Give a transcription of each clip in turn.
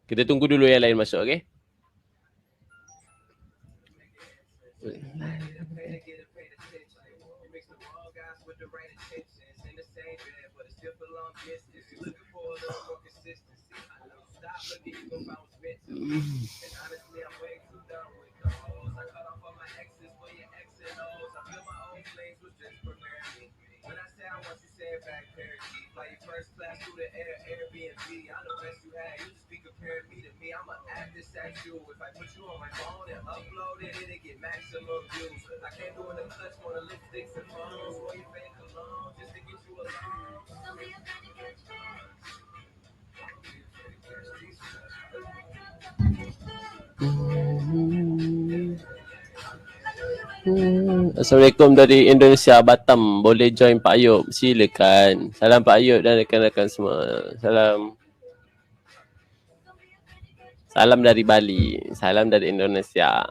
Kita tunggu dulu yang lain masuk, okay? Assalamualaikum dari Indonesia, Batam. Boleh join Pak Ayub? Silakan. Salam Pak Ayub dan rakan-rakan semua. Salam. Salam dari Bali. Salam dari Indonesia.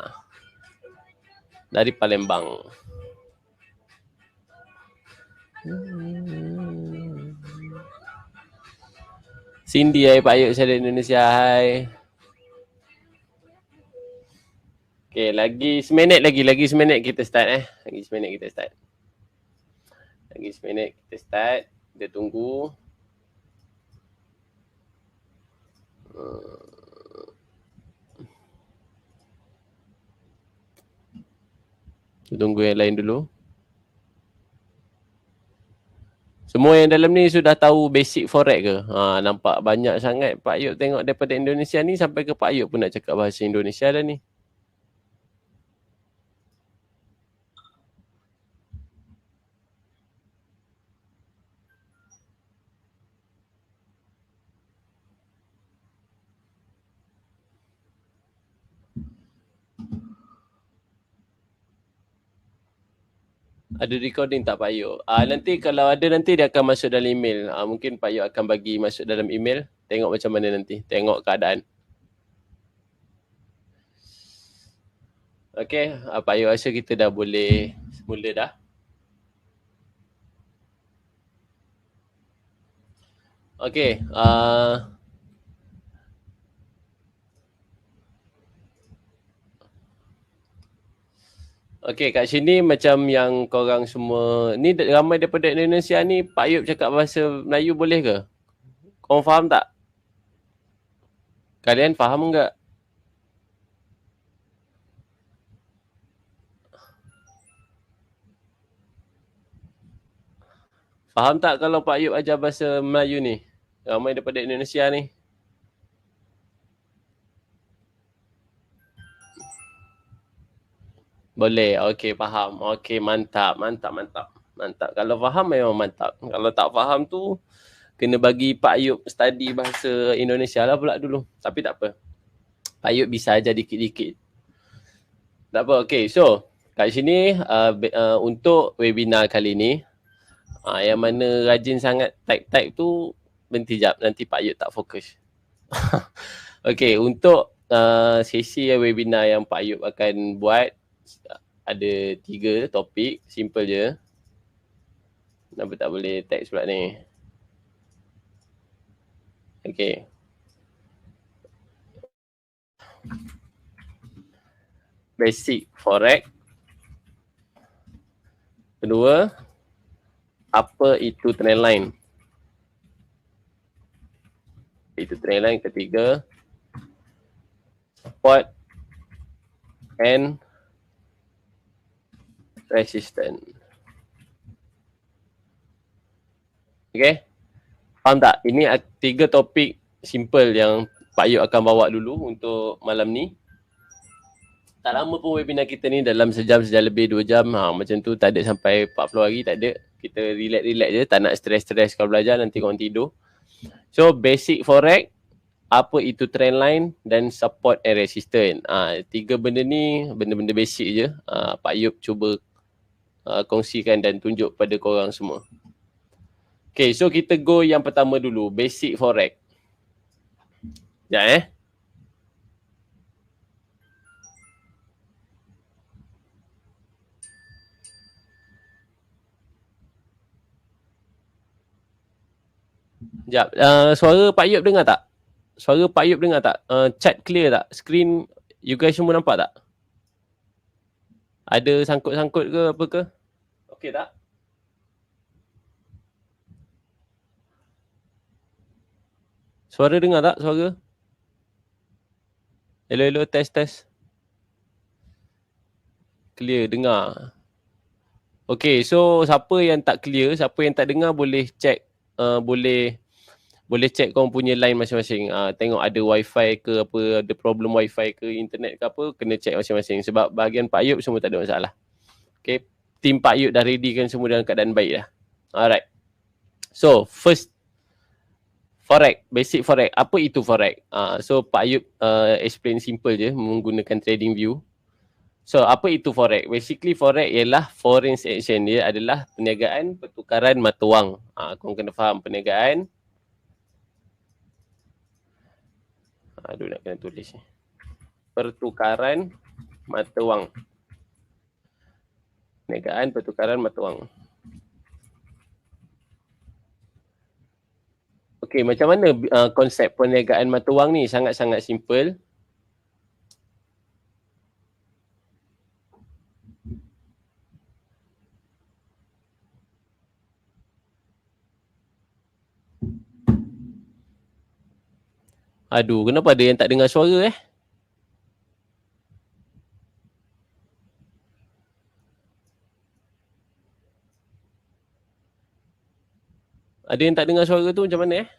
Dari Palembang. Cindy, hai Pak Ayub, saya dari Indonesia. Hai. Okay, lagi seminit kita start Lagi seminit kita start. Kita tunggu. Kita tunggu yang lain dulu. Semua yang dalam ni sudah tahu basic forex ke? Nampak banyak sangat Pak Ayub tengok daripada Indonesia ni, sampai ke Pak Ayub pun nak cakap bahasa Indonesia dah ni. Ada recording tak Pak Ayub? Nanti kalau ada, nanti dia akan masuk dalam email. Mungkin Pak Ayub akan bagi masuk dalam email. Tengok macam mana nanti. Tengok keadaan. Okay, Pak Ayub rasa kita dah boleh mula dah. Okay. Okay, kat sini macam yang korang semua, ni ramai daripada Indonesia ni, Pak Ayub cakap bahasa Melayu boleh ke? Korang faham tak? Kalian faham enggak? Faham tak kalau Pak Ayub ajar bahasa Melayu ni? Ramai daripada Indonesia ni. Boleh, okey, faham. Okey, mantap. Kalau faham memang mantap. Kalau tak faham tu, kena bagi Pak Ayub study bahasa Indonesia lah pula dulu. Tapi tak apa. Pak Ayub bisa ajar dikit-dikit. Tak apa, okey. So, kat sini untuk webinar kali ni, yang mana rajin sangat type-type tu, berhenti jap. Nanti Pak Ayub tak fokus. Okey, untuk sesi webinar yang Pak Ayub akan buat, ada 3 topik, simple je. Kenapa tak boleh teks pula ni? Okay. Basic forex. Kedua, apa itu trendline? Itu trendline. Ketiga, support and resistance. Okay, faham tak? Ini 3 topik simple yang Pak Ayub akan bawa dulu untuk malam ni. Tak lama pun webinar kita ni, dalam sejam lebih 2 jam. Macam tu, tak ada sampai 40 hari, tak ada. Kita relax je, tak nak stress kalau belajar, nanti korang tidur. So, basic forex, apa itu trendline dan support and resistance. 3 benda ni, benda-benda basic je. Pak Ayub cuba kongsikan dan tunjuk pada korang semua. Okay, so kita go yang pertama dulu, basic forex. Sekejap Sekejap, suara Pak Ayub dengar tak? Suara Pak Ayub dengar tak? Chat clear tak? Screen you guys semua nampak tak? Ada sangkut-sangkut ke apa ke? Okey tak? Suara dengar tak? Suara? Hello, test. Clear, dengar. Okay, so siapa yang tak clear, siapa yang tak dengar boleh check, boleh check korang punya line masing-masing. Tengok ada wifi ke apa, ada problem wifi ke internet ke apa, kena check masing-masing. Sebab bahagian Pak Ayub semua tak ada masalah. Okay, team Pak Ayub dah ready kan semua dalam keadaan baik dah. Alright. So, first, Forex, basic Forex. Apa itu Forex? So, Pak Ayub explain simple je menggunakan trading view. So, apa itu Forex? Basically, Forex ialah foreign exchange. Dia adalah perniagaan pertukaran mata wang. Korang kena faham perniagaan. Aduh, nak kena tulis ni. Pertukaran mata wang. Perniagaan pertukaran mata wang. Okey, macam mana konsep perniagaan mata wang ni? Sangat-sangat simple. Aduh, kenapa ada yang tak dengar suara Ada yang tak dengar suara tu macam mana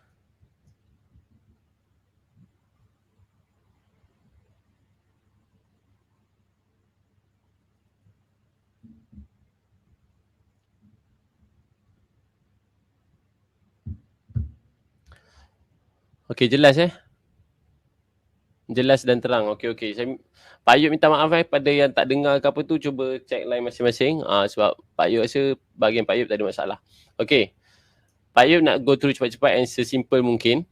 Okey, jelas Jelas dan terang. Okey. Pak Ayub minta maaf pada yang tak dengar ke apa tu, cuba check line masing-masing. Sebab Pak Ayub rasa bahagian Pak Ayub tak ada masalah. Okey. Pak Ayub nak go through cepat-cepat and sesimpel mungkin.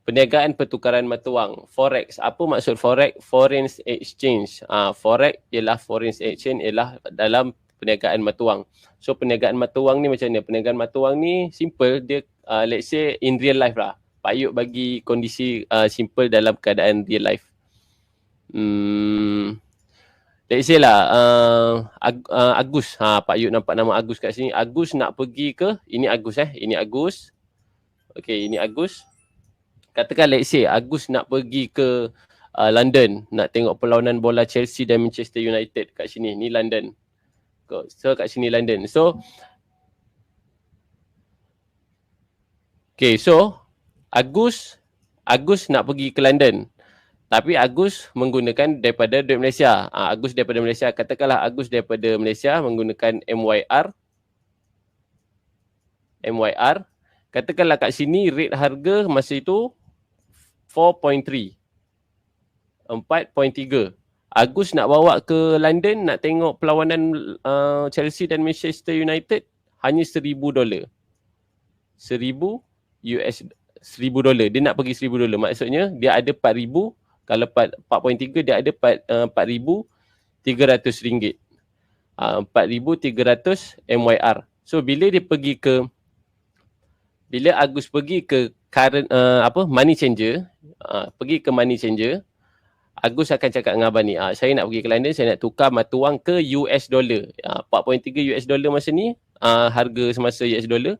Perniagaan pertukaran mata wang. Forex. Apa maksud Forex? Foreign exchange. Forex ialah foreign exchange ialah dalam perniagaan mata wang. So perniagaan mata wang ni macam mana? Perniagaan mata wang ni simple. Dia let's say in real life lah. Pak Ayub bagi kondisi simple dalam keadaan real life. Let's say lah Agus. Pak Ayub nampak nama Agus kat sini. Agus nak pergi ke, ini Agus ini Agus. Okay, ini Agus. Katakan let's say Agus nak pergi ke London, nak tengok perlawanan bola Chelsea dan Manchester United kat sini. Ni London. So kat sini London. So okay, so Agus nak pergi ke London. Tapi Agus menggunakan daripada duit Malaysia. Agus daripada Malaysia. Katakanlah Agus daripada Malaysia menggunakan MYR. Katakanlah kat sini rate harga masa itu 4.3. Agus nak bawa ke London nak tengok perlawanan Chelsea dan Manchester United hanya $1,000. $1,000 dia nak pergi $1,000. Maksudnya dia ada 4,000. Kalau 4.3 dia ada 4,300 ringgit. 4,300 MYR. So bila Agus pergi ke current money changer, Agus akan cakap dengan abang ni, saya nak pergi ke London, saya nak tukar mata wang ke US dollar. 4.3 US dollar masa ni, harga semasa US dollar.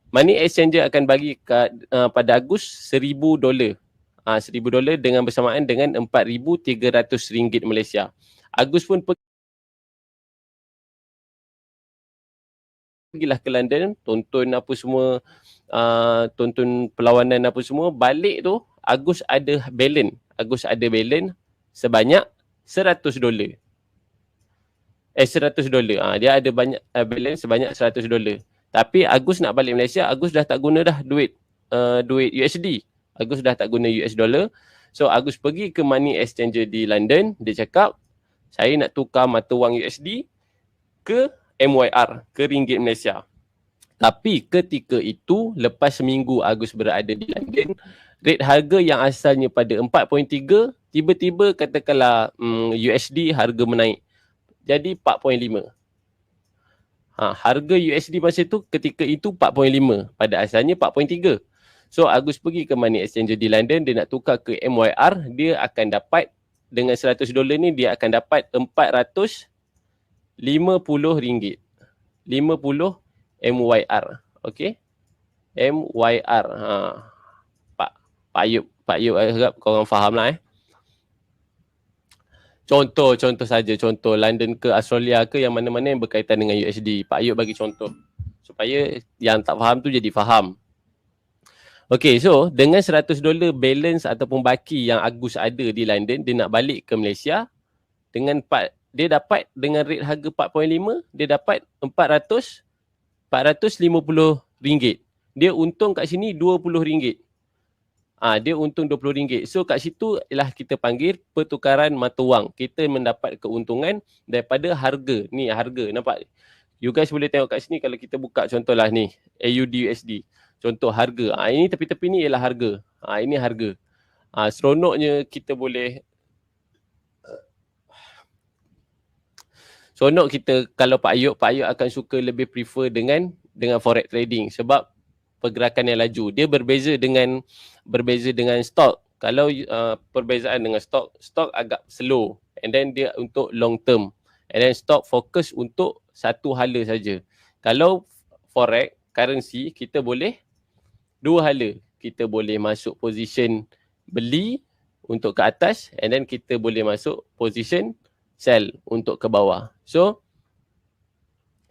Money exchanger akan bagi pada Agus $1,000. $1,000 dengan bersamaan dengan 4,300 ringgit Malaysia. Agus pun pergilah ke London, tonton apa semua, tonton perlawanan apa semua. Balik tu Agus ada balance sebanyak $100. $100. Dia ada banyak balance sebanyak $100. Tapi Agus nak balik Malaysia, Agus dah tak guna dah duit USD. Agus dah tak guna US dollar. So Agus pergi ke money exchanger di London, dia cakap, saya nak tukar mata wang USD ke MYR, ke ringgit Malaysia. Tapi ketika itu, lepas seminggu Agus berada di London, rate harga yang asalnya pada 4.3, tiba-tiba katakanlah USD harga menaik jadi 4.5. Harga USD masa itu ketika itu 4.5, pada asalnya 4.3. So Agus pergi ke money exchanger di London, dia nak tukar ke MYR, dia akan dapat dengan $100 ni dia akan dapat RM450. 50 MYR. Okey. MYR. Pak Ayub harap korang faham lah Contoh saja, contoh London ke Australia ke yang mana-mana yang berkaitan dengan USD. Pak Ayub bagi contoh supaya yang tak faham tu jadi faham. Okay, so dengan $100 balance ataupun baki yang Agus ada di London, dia nak balik ke Malaysia dengan dia dapat dengan rate harga 4.5, dia dapat RM450. Dia untung kat sini RM20. Dia untung RM20. So kat situ ialah kita panggil pertukaran mata wang. Kita mendapat keuntungan daripada harga. Ni harga, nampak? You guys boleh tengok kat sini kalau kita buka contohlah ni, AUD USD. Contoh harga. Ini tepi-tepi ni ialah harga. Ini harga. Seronoknya kita boleh seronok kita kalau Pak Ayub akan suka lebih prefer dengan forex trading sebab pergerakan yang laju. Dia berbeza dengan stok. Kalau perbezaan dengan stok agak slow and then dia untuk long term. And then stok fokus untuk satu hala saja. Kalau forex currency kita boleh dua hala. Kita boleh masuk position beli untuk ke atas and then kita boleh masuk position sell untuk ke bawah. So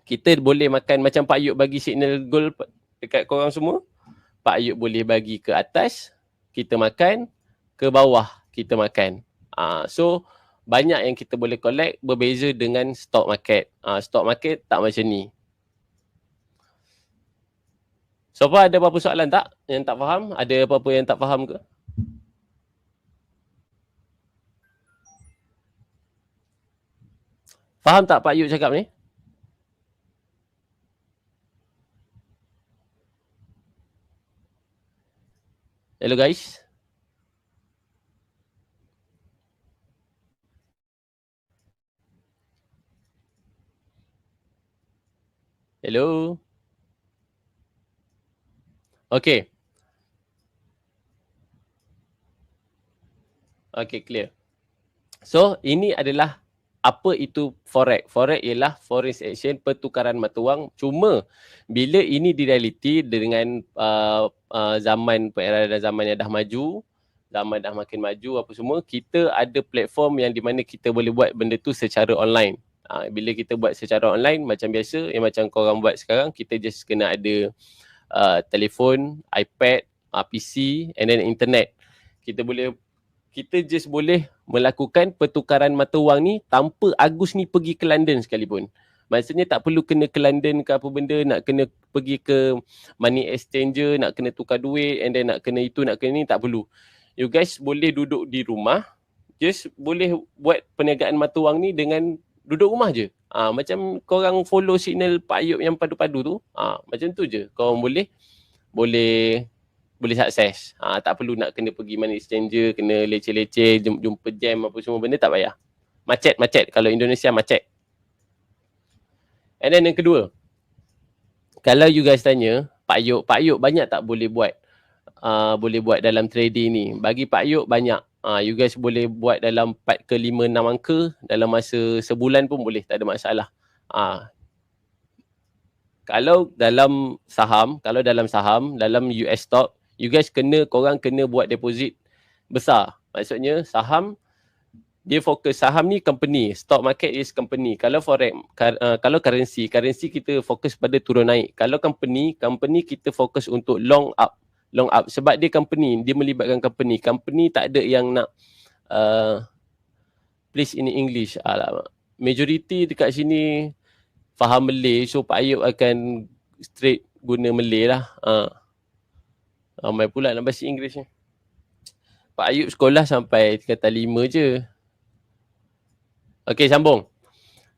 kita boleh makan macam Pak Ayub bagi signal gold dekat korang semua. Pak Ayub boleh bagi ke atas, kita makan, ke bawah kita makan. So banyak yang kita boleh collect berbeza dengan stock market. Stock market tak macam ni. So far ada apa-apa soalan tak yang tak faham? Ada apa-apa yang tak faham ke? Faham tak Pak Ayub cakap ni? Hello guys. Hello. Okay. Okay, clear. So, ini adalah apa itu forex. Forex ialah foreign exchange, pertukaran mata wang. Cuma bila ini di realiti dengan zaman peredaran zaman yang dah maju, zaman dah makin maju apa semua, kita ada platform yang di mana kita boleh buat benda tu secara online. Bila kita buat secara online macam biasa, yang macam korang buat sekarang, kita just kena ada telefon, iPad, PC and then internet. Kita just boleh melakukan pertukaran mata wang ni tanpa Agus ni pergi ke London sekalipun. Maksudnya tak perlu kena ke London ke apa benda, nak kena pergi ke money exchanger, nak kena tukar duit and then nak kena itu, nak kena ni, tak perlu. You guys boleh duduk di rumah, just boleh buat perniagaan mata wang ni dengan duduk rumah je. Macam korang follow signal Pak Ayub yang padu-padu tu, macam tu je. Korang boleh sukses. Tak perlu nak kena pergi money exchanger, kena leceh-leceh, jumpa jam apa semua benda, tak payah. Macet. Kalau Indonesia macet. And then yang kedua, kalau you guys tanya, Pak Ayub banyak tak boleh buat dalam trading ni? Bagi Pak Ayub banyak. You guys boleh buat dalam 4 ke 5, 6 angka dalam masa sebulan pun boleh, tak ada masalah. Kalau dalam saham, dalam US stock, you guys korang kena buat deposit besar. Maksudnya saham, dia fokus, saham ni company, stock market is company. Kalau forex, kalau currency kita fokus pada turun naik. Kalau company kita fokus untuk long up. Sebab dia company, dia melibatkan company. Company tak ada yang nak please in English. Majority dekat sini faham Malay, so Pak Ayub akan straight guna Malay lah. Ramai pula nak bahasa Inggeris ni. Pak Ayub sekolah sampai tingkatan 5 je. Okay, sambung.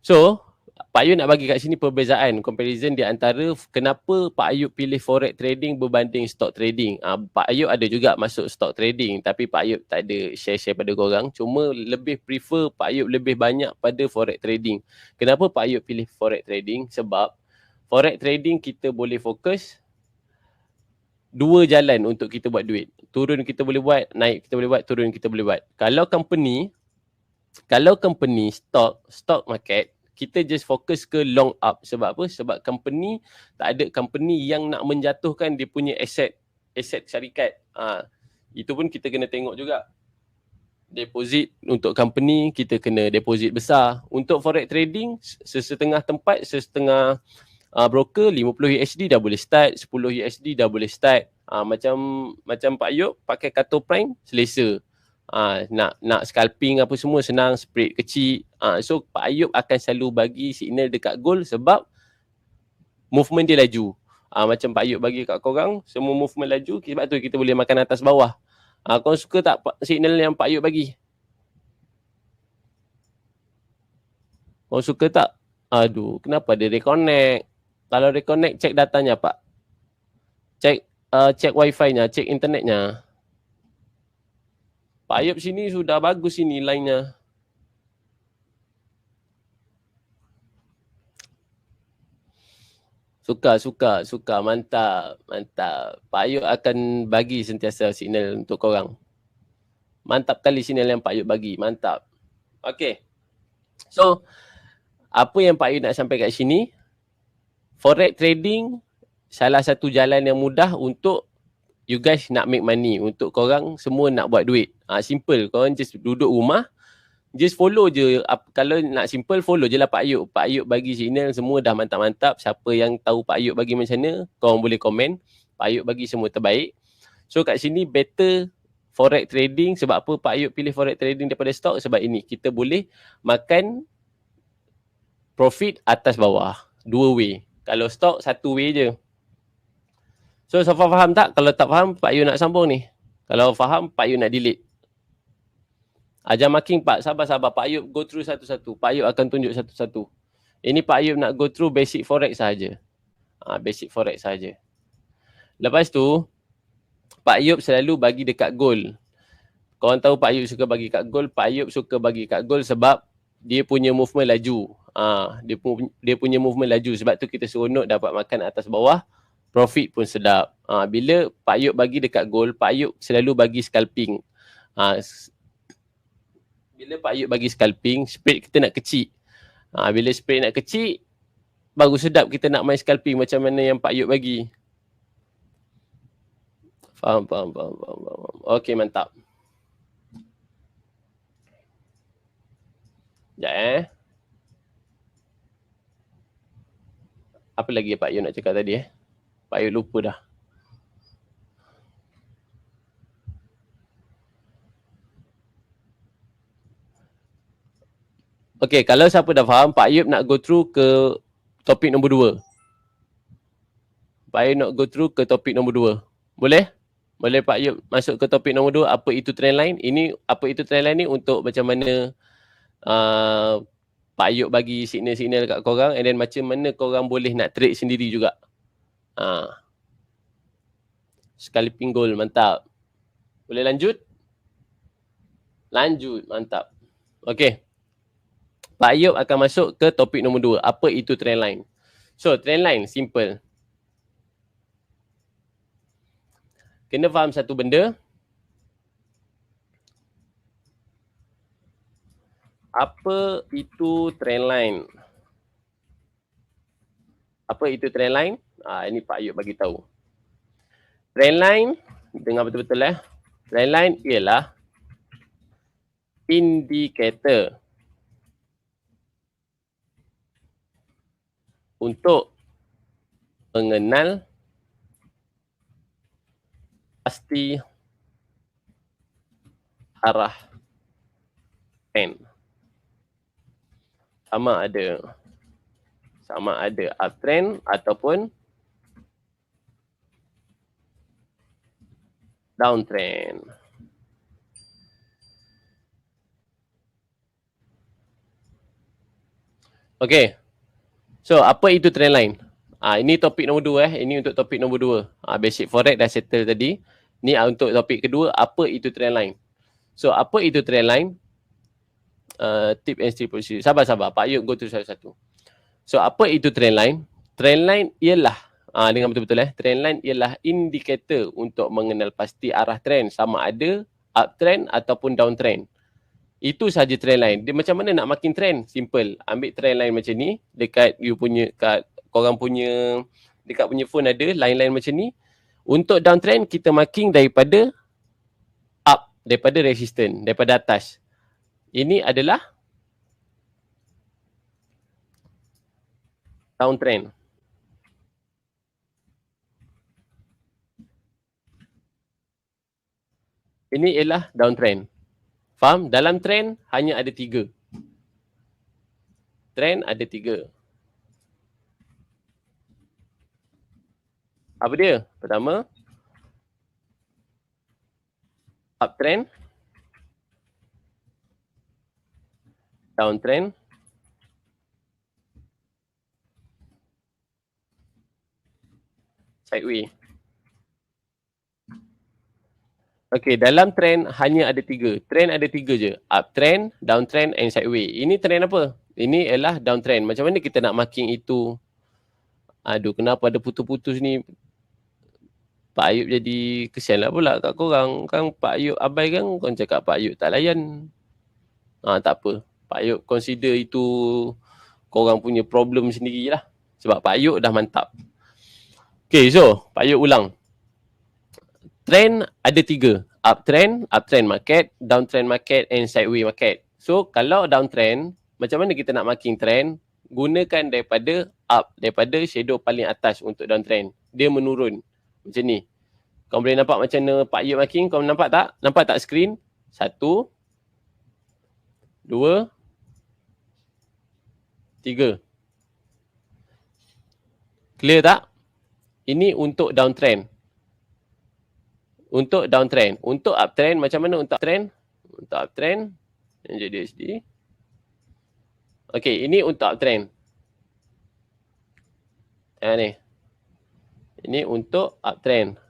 So, Pak Ayub nak bagi kat sini perbezaan, comparison di antara kenapa Pak Ayub pilih forex trading berbanding stock trading. Pak Ayub ada juga masuk stock trading, tapi Pak Ayub tak ada share pada korang. Cuma lebih prefer Pak Ayub lebih banyak pada forex trading. Kenapa Pak Ayub pilih forex trading? Sebab forex trading kita boleh fokus dua jalan untuk kita buat duit. Turun kita boleh buat, naik kita boleh buat, turun kita boleh buat. Kalau company stock market, kita just fokus ke long up. Sebab apa? Sebab company, tak ada company yang nak menjatuhkan dia punya aset syarikat. Itu pun kita kena tengok juga. Deposit untuk company, kita kena deposit besar. Untuk forex trading, sesetengah tempat, sesetengah broker, 50 USD dah boleh start, 10 USD dah boleh start. Macam Pak Yop pakai Kato Prime, selesa. Nak scalping apa semua senang, spread kecil. So Pak Ayub akan selalu bagi signal dekat goal sebab movement dia laju. Macam Pak Ayub bagi kat korang, semua movement laju, sebab tu kita boleh makan atas bawah. Korang suka tak signal yang Pak Ayub bagi? Korang suka tak? Aduh, kenapa dia reconnect? Kalau reconnect, cek datanya Pak. Cek wifi-nya, cek internetnya. Pak Ayub sini sudah bagus ini line-nya. Suka. Mantap. Pak Ayub akan bagi sentiasa signal untuk korang. Mantap kali signal yang Pak Ayub bagi. Mantap. Okay. So, apa yang Pak Ayub nak sampai kat sini? Forex trading salah satu jalan yang mudah untuk you guys nak make money. Untuk korang semua nak buat duit. Simple. Korang just duduk rumah. Just follow je. Kalau nak simple, follow je lah Pak Ayub. Pak Ayub bagi signal semua dah mantap-mantap. Siapa yang tahu Pak Ayub bagi macam mana, korang boleh komen. Pak Ayub bagi semua terbaik. So kat sini better forex trading. Sebab apa Pak Ayub pilih forex trading daripada stock? Sebab ini, kita boleh makan profit atas bawah. Dua way. Kalau stock, satu way je. So far faham tak? Kalau tak faham, Pak Ayub nak sambung ni. Kalau faham, Pak Ayub nak delete. Ajar marking Pak, sabar. Pak Ayub go through satu-satu. Pak Ayub akan tunjuk satu-satu. Ini Pak Ayub nak go through basic forex sahaja. Basic forex sahaja. Lepas tu, Pak Ayub selalu bagi dekat goal. Korang tahu Pak Ayub suka bagi kat goal. Pak Ayub suka bagi kat goal sebab dia punya movement laju. Dia punya movement laju. Sebab tu kita seronok dapat makan atas bawah. Profit pun sedap. Bila Pak Ayub bagi dekat goal, Pak Ayub selalu bagi scalping. Bila Pak Ayub bagi scalping, spread kita nak kecil. Bila spread nak kecil, baru sedap kita nak main scalping macam mana yang Pak Ayub bagi. Faham. Okey, mantap. Sekejap Apa lagi Pak Ayub nak cakap tadi Pak Ayub lupa dah. Okay, kalau siapa dah faham, Pak Ayub nak go through ke topik nombor 2. Pak Ayub nak go through ke topik nombor 2. Boleh? Boleh Pak Ayub masuk ke topik nombor 2, apa itu trendline? Ini apa itu trendline ni untuk macam mana Pak Ayub bagi signal-signal kat korang, and then macam mana korang boleh nak trade sendiri juga. Scalping goal, mantap. Boleh lanjut? Lanjut, mantap. Okay. Pak Ayub akan masuk ke topik nombor 2. Apa itu trendline? So, trendline simple. Kena faham satu benda. Apa itu trendline? Apa itu trendline? Ini Pak Ayub bagi tahu. Trendline, dengar betul-betul Trendline ialah indikator untuk mengenal pasti arah trend. Sama ada uptrend ataupun downtrend. Okay. So, apa itu trendline? Ini topik nombor 2 Ini untuk topik nombor 2. Basic forex dah settle tadi. Ni untuk topik kedua, apa itu trendline? So, apa itu trendline? Tip and strip procedure. Sabar. Pak Ayub go through satu-satu. So, apa itu trendline? Trendline ialah Dengan betul-betul trend line ialah indikator untuk mengenal pasti arah trend sama ada uptrend ataupun downtrend. Itu saja trend line. Dia macam mana nak marking trend? Simple. Ambil trend line macam ni dekat you punya korang punya dekat punya phone ada line-line macam ni. Untuk downtrend kita marking daripada up, daripada resistance, daripada atas. Ini adalah downtrend. Ini ialah downtrend. Faham? Dalam trend hanya ada 3. Trend ada 3. Apa dia? Pertama, uptrend, downtrend, sideways. Okey, dalam trend hanya ada 3. Trend ada 3 je. Uptrend, downtrend and sideways. Ini trend apa? Ini ialah downtrend. Macam mana kita nak marking itu? Aduh, kenapa ada putus-putus ni? Pak Ayub jadi kesian lah pula kat korang. Kan Pak Ayub abai kan, korang cakap Pak Ayub tak layan. Tak apa. Pak Ayub consider itu korang punya problem sendirilah. Sebab Pak Ayub dah mantap. Okay, so Pak Ayub ulang. Trend ada 3. Uptrend market, downtrend market and sideways market. So kalau downtrend, macam mana kita nak marking trend? Gunakan daripada up, daripada shadow paling atas untuk downtrend. Dia menurun. Macam ni. Kau boleh nampak macam mana Pak Ayub marking? Kau nampak tak? Nampak tak screen? 1, 2, 3. Clear tak? Ini untuk downtrend. Untuk downtrend. Untuk uptrend, macam mana untuk uptrend? Untuk uptrend, yang jadi HD. Okey, ini untuk uptrend. Ni. Ini untuk uptrend.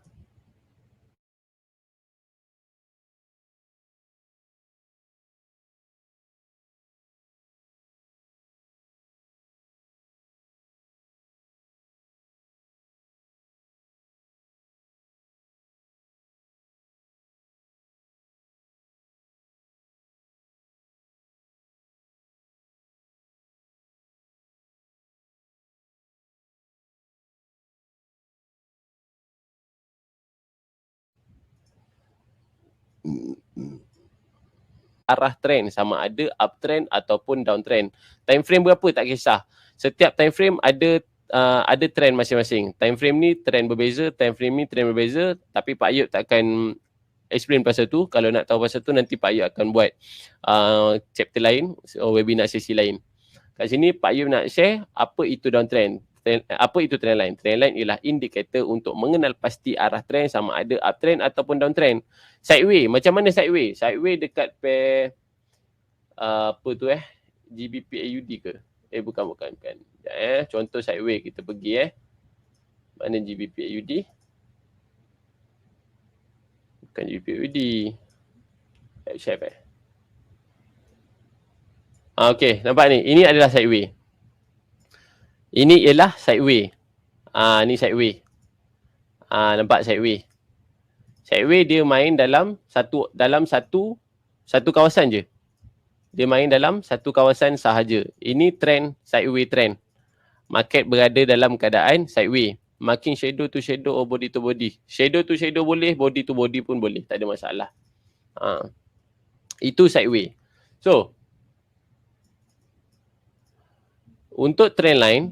Arah trend sama ada uptrend ataupun downtrend. Time frame berapa tak kisah. Setiap time frame ada trend masing-masing. Time frame ni trend berbeza, time frame ni trend berbeza, tapi Pak Ayub takkan explain pasal tu. Kalau nak tahu pasal tu nanti Pak Ayub akan buat chapter lain, webinar sesi lain. Kat sini Pak Ayub nak share apa itu downtrend. Apa itu trend line? Trend line ialah indikator untuk mengenal pasti arah trend sama ada uptrend ataupun downtrend. Sideways, macam mana sideways? Sideways dekat pair GBP AUD ke? Bukan. Contoh sideways kita pergi Mana GBP AUD? Bukan GBP AUD. Share okey, nampak ni. Ini adalah sideways. Ini ialah sideways. Ni sideways. Nampak sideways. Sideways dia main dalam satu kawasan je. Dia main dalam satu kawasan sahaja. Ini trend, sideways trend. Market berada dalam keadaan sideways. Marking shadow to shadow or body to body. Shadow to shadow boleh, body to body pun boleh. Tak ada masalah. Itu sideways. So, untuk trend line,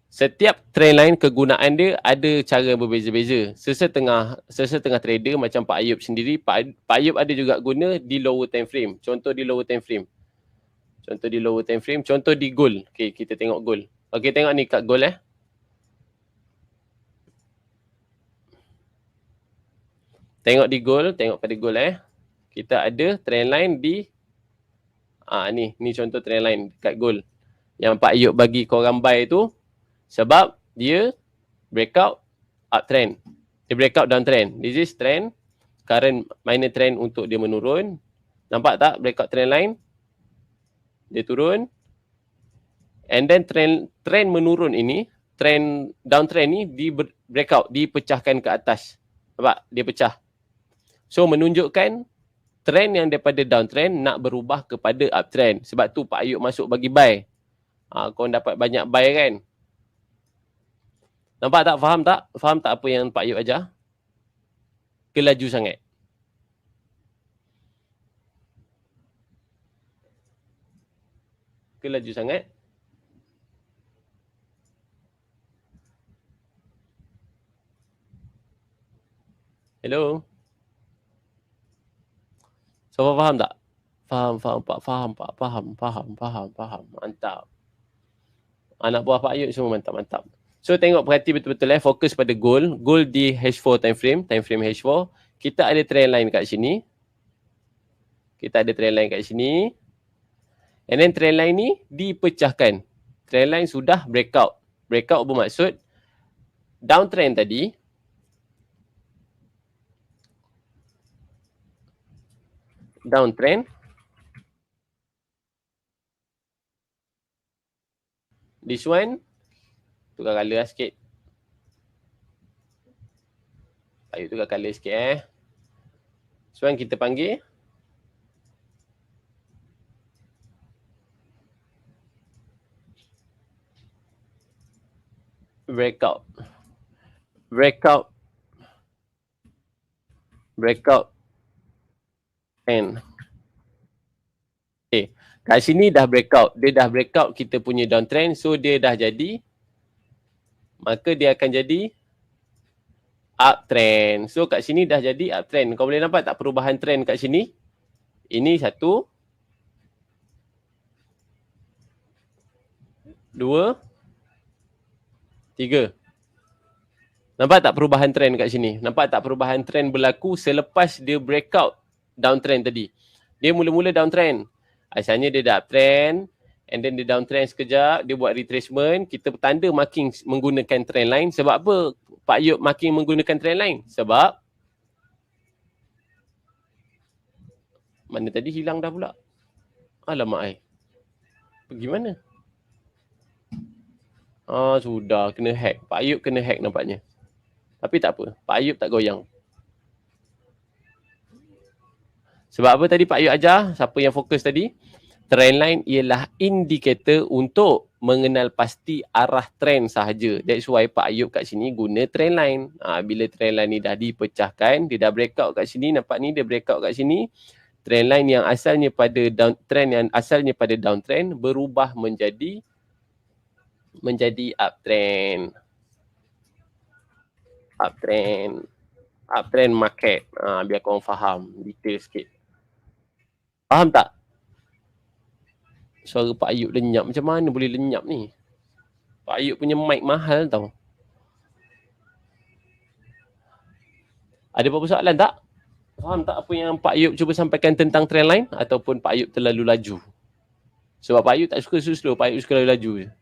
setiap trend line kegunaan dia ada cara berbeza-beza. Sesetengah trader macam Pak Ayub sendiri, Pak Ayub ada juga guna di lower time frame. Contoh di lower time frame. Contoh di gold. Okey, kita tengok gold. Okey, tengok ni kat gold Tengok di gold, tengok pada gold Kita ada trend line di ni contoh trend line kat gold. Yang Pak Ayub bagi korang buy tu sebab dia breakout uptrend. Dia breakout downtrend. This is trend. Current minor trend untuk dia menurun. Nampak tak breakout trend line? Dia turun. And then trend menurun ini, trend downtrend ni di breakout, dipecahkan ke atas. Nampak? Dia pecah. So menunjukkan trend yang daripada downtrend nak berubah kepada uptrend. Sebab tu Pak Ayub masuk bagi buy. Korang dapat banyak buy kan? Nampak tak? Faham tak? Faham tak apa yang Pak Ayub ajar? Kelaju sangat. Kelaju sangat. Hello? Siapa faham tak? Faham Pak. Faham. Mantap. Anak buah Pak Ayub semua mantap. So tengok, perhati betul-betul fokus pada gold. Gold di H4 time frame H4. Kita ada trend line kat sini. And then trend line ni dipecahkan. Trend line sudah breakout. Breakout bermaksud downtrend tadi this one tukar colour sikit. Ayo tukar colour sikit This one kita panggil breakout and okay. Kat sini dah breakout. Dia dah breakout kita punya downtrend. So dia dah jadi. Maka dia akan jadi uptrend. So kat sini dah jadi uptrend. Kau boleh nampak tak perubahan trend kat sini? Ini 1, 2, 3. Nampak tak perubahan trend kat sini? Nampak tak perubahan trend berlaku selepas dia breakout downtrend tadi? Dia mula-mula downtrend. Asalnya dia dah uptrend, and then dia downtrend sekejap, dia buat retracement, kita tanda marking menggunakan trend line. Sebab apa Pak Ayub marking menggunakan trend line? Sebab mana tadi hilang dah pula. Alamak pergi mana? Sudah kena hack. Pak Ayub kena hack nampaknya. Tapi tak apa, Pak Ayub tak goyang. Sebab apa tadi Pak Ayub ajar? Siapa yang fokus tadi? Trend line ialah indikator untuk mengenal pasti arah trend sahaja. That's why Pak Ayub kat sini guna trend line. Bila trend line ni dah dipecahkan, dia dah breakout kat sini, nampak ni dia breakout kat sini. Trend line yang asalnya pada downtrend berubah menjadi uptrend. Uptrend market. Biar korang faham detail sikit. Faham tak? Suara Pak Ayub lenyap. Macam mana boleh lenyap ni? Pak Ayub punya mic mahal tau. Ada apa-apa soalan tak? Faham tak apa yang Pak Ayub cuba sampaikan tentang trend line? Ataupun Pak Ayub terlalu laju? Sebab Pak Ayub tak suka slow, Pak Ayub suka laju je.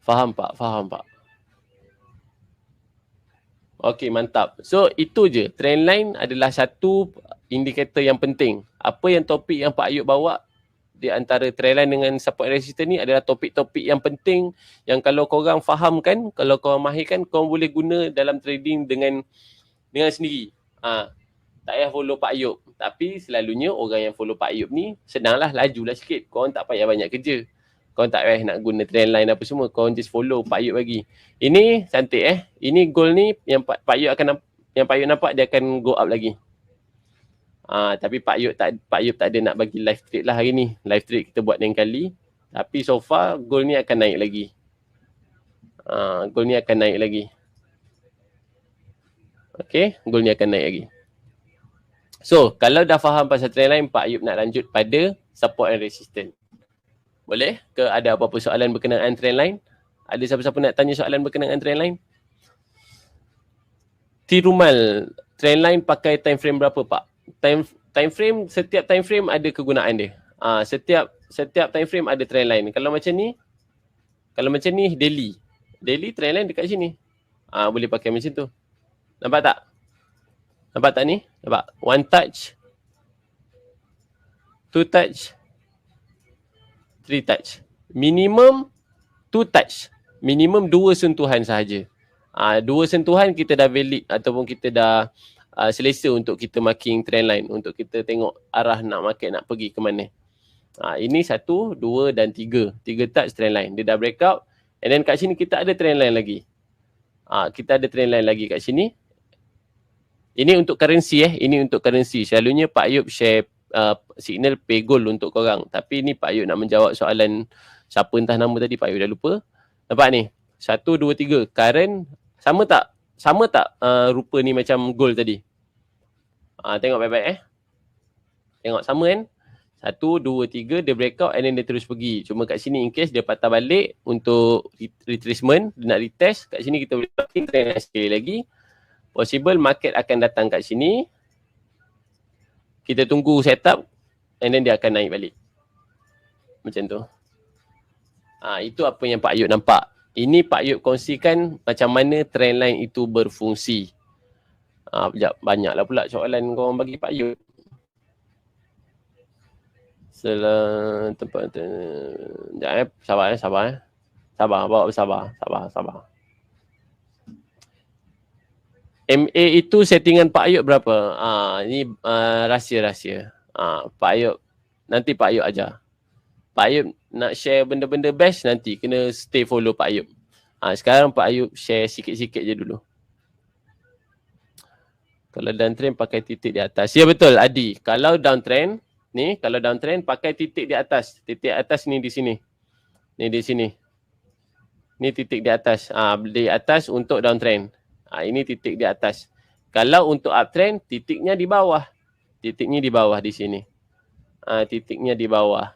Faham Pak? Okey, mantap. So itu je. Trend line adalah satu indikator yang penting. Apa yang topik yang Pak Ayub bawa di antara trend line dengan support resistance ni adalah topik-topik yang penting yang kalau korang fahamkan, kalau korang mahirkan, korang boleh guna dalam trading dengan sendiri. Tak payah follow Pak Ayub. Tapi selalunya orang yang follow Pak Ayub ni senanglah, lajulah sikit. Korang tak payah banyak kerja. Korang tak payah nak guna trend line apa semua. Korang just follow Pak Ayub bagi. Ini cantik Ini gold ni yang Pak Ayub nampak dia akan go up lagi. Tapi Pak Ayub tak ada nak bagi live trade lah hari ni. Live trade kita buat lain kali. Tapi so far gold ni akan naik lagi. Okay, gold ni akan naik lagi. So, kalau dah faham pasal trend line, Pak Ayub nak lanjut pada support and resistance. Boleh? Ke ada apa-apa soalan berkenaan trend line? Ada siapa-siapa nak tanya soalan berkenaan trend line? Tirumal, trend line pakai time frame berapa Pak? Time frame, setiap time frame ada kegunaan dia. Setiap time frame ada trend line. Kalau macam ni daily. Daily trend line dekat sini. Boleh pakai macam tu. Nampak tak? Nampak tak ni? Nampak? One touch, two touch, three touch. minimum 2 touch. Minimum 2 sentuhan sahaja. 2 sentuhan kita dah valid ataupun kita dah selesa untuk kita marking trend line, untuk kita tengok arah nak market nak pergi ke mana. Ini 1, 2 dan 3. 3 touch trend line. Dia dah breakout. And then kat sini kita ada trend line lagi. Kita ada trend line lagi kat sini. Ini untuk currency Ini untuk currency. Selalunya Pak Ayub share signal pay gold untuk korang. Tapi ni Pak Ayub nak menjawab soalan siapa entah nama tadi, Pak Ayub dah lupa. Nampak ni? 1, 2, 3. Current sama tak? Sama tak rupa ni macam gold tadi? Tengok baik-baik Tengok sama kan? 1, 2, 3 dia breakout and then dia terus pergi. Cuma kat sini in case dia patah balik untuk retracement, dia nak retest, kat sini kita boleh marking trend line sekali lagi. Possible market akan datang kat sini. Kita tunggu setup and then dia akan naik balik. Macam tu. Itu apa yang Pak Ayub nampak. Ini Pak Ayub kongsikan macam mana trend line itu berfungsi. Sekejap, banyaklah pula soalan korang bagi Pak Ayub. Tempat sekejap sabar. Sabar, bawa bersabar. Sabar. MA itu settingan Pak Ayub berapa? Ini rahsia. Pak Ayub, nanti Pak Ayub ajar. Pak Ayub nak share benda-benda best nanti kena stay follow Pak Ayub. Sekarang Pak Ayub share sikit-sikit je dulu. Kalau downtrend pakai titik di atas. Ya betul Adi. Kalau downtrend ni, kalau downtrend pakai titik di atas. Titik atas ni di sini. Ni di sini. Ni titik di atas. Di atas untuk downtrend. Ini titik di atas. Kalau untuk uptrend, titiknya di bawah. Titiknya di bawah di sini. Titiknya di bawah.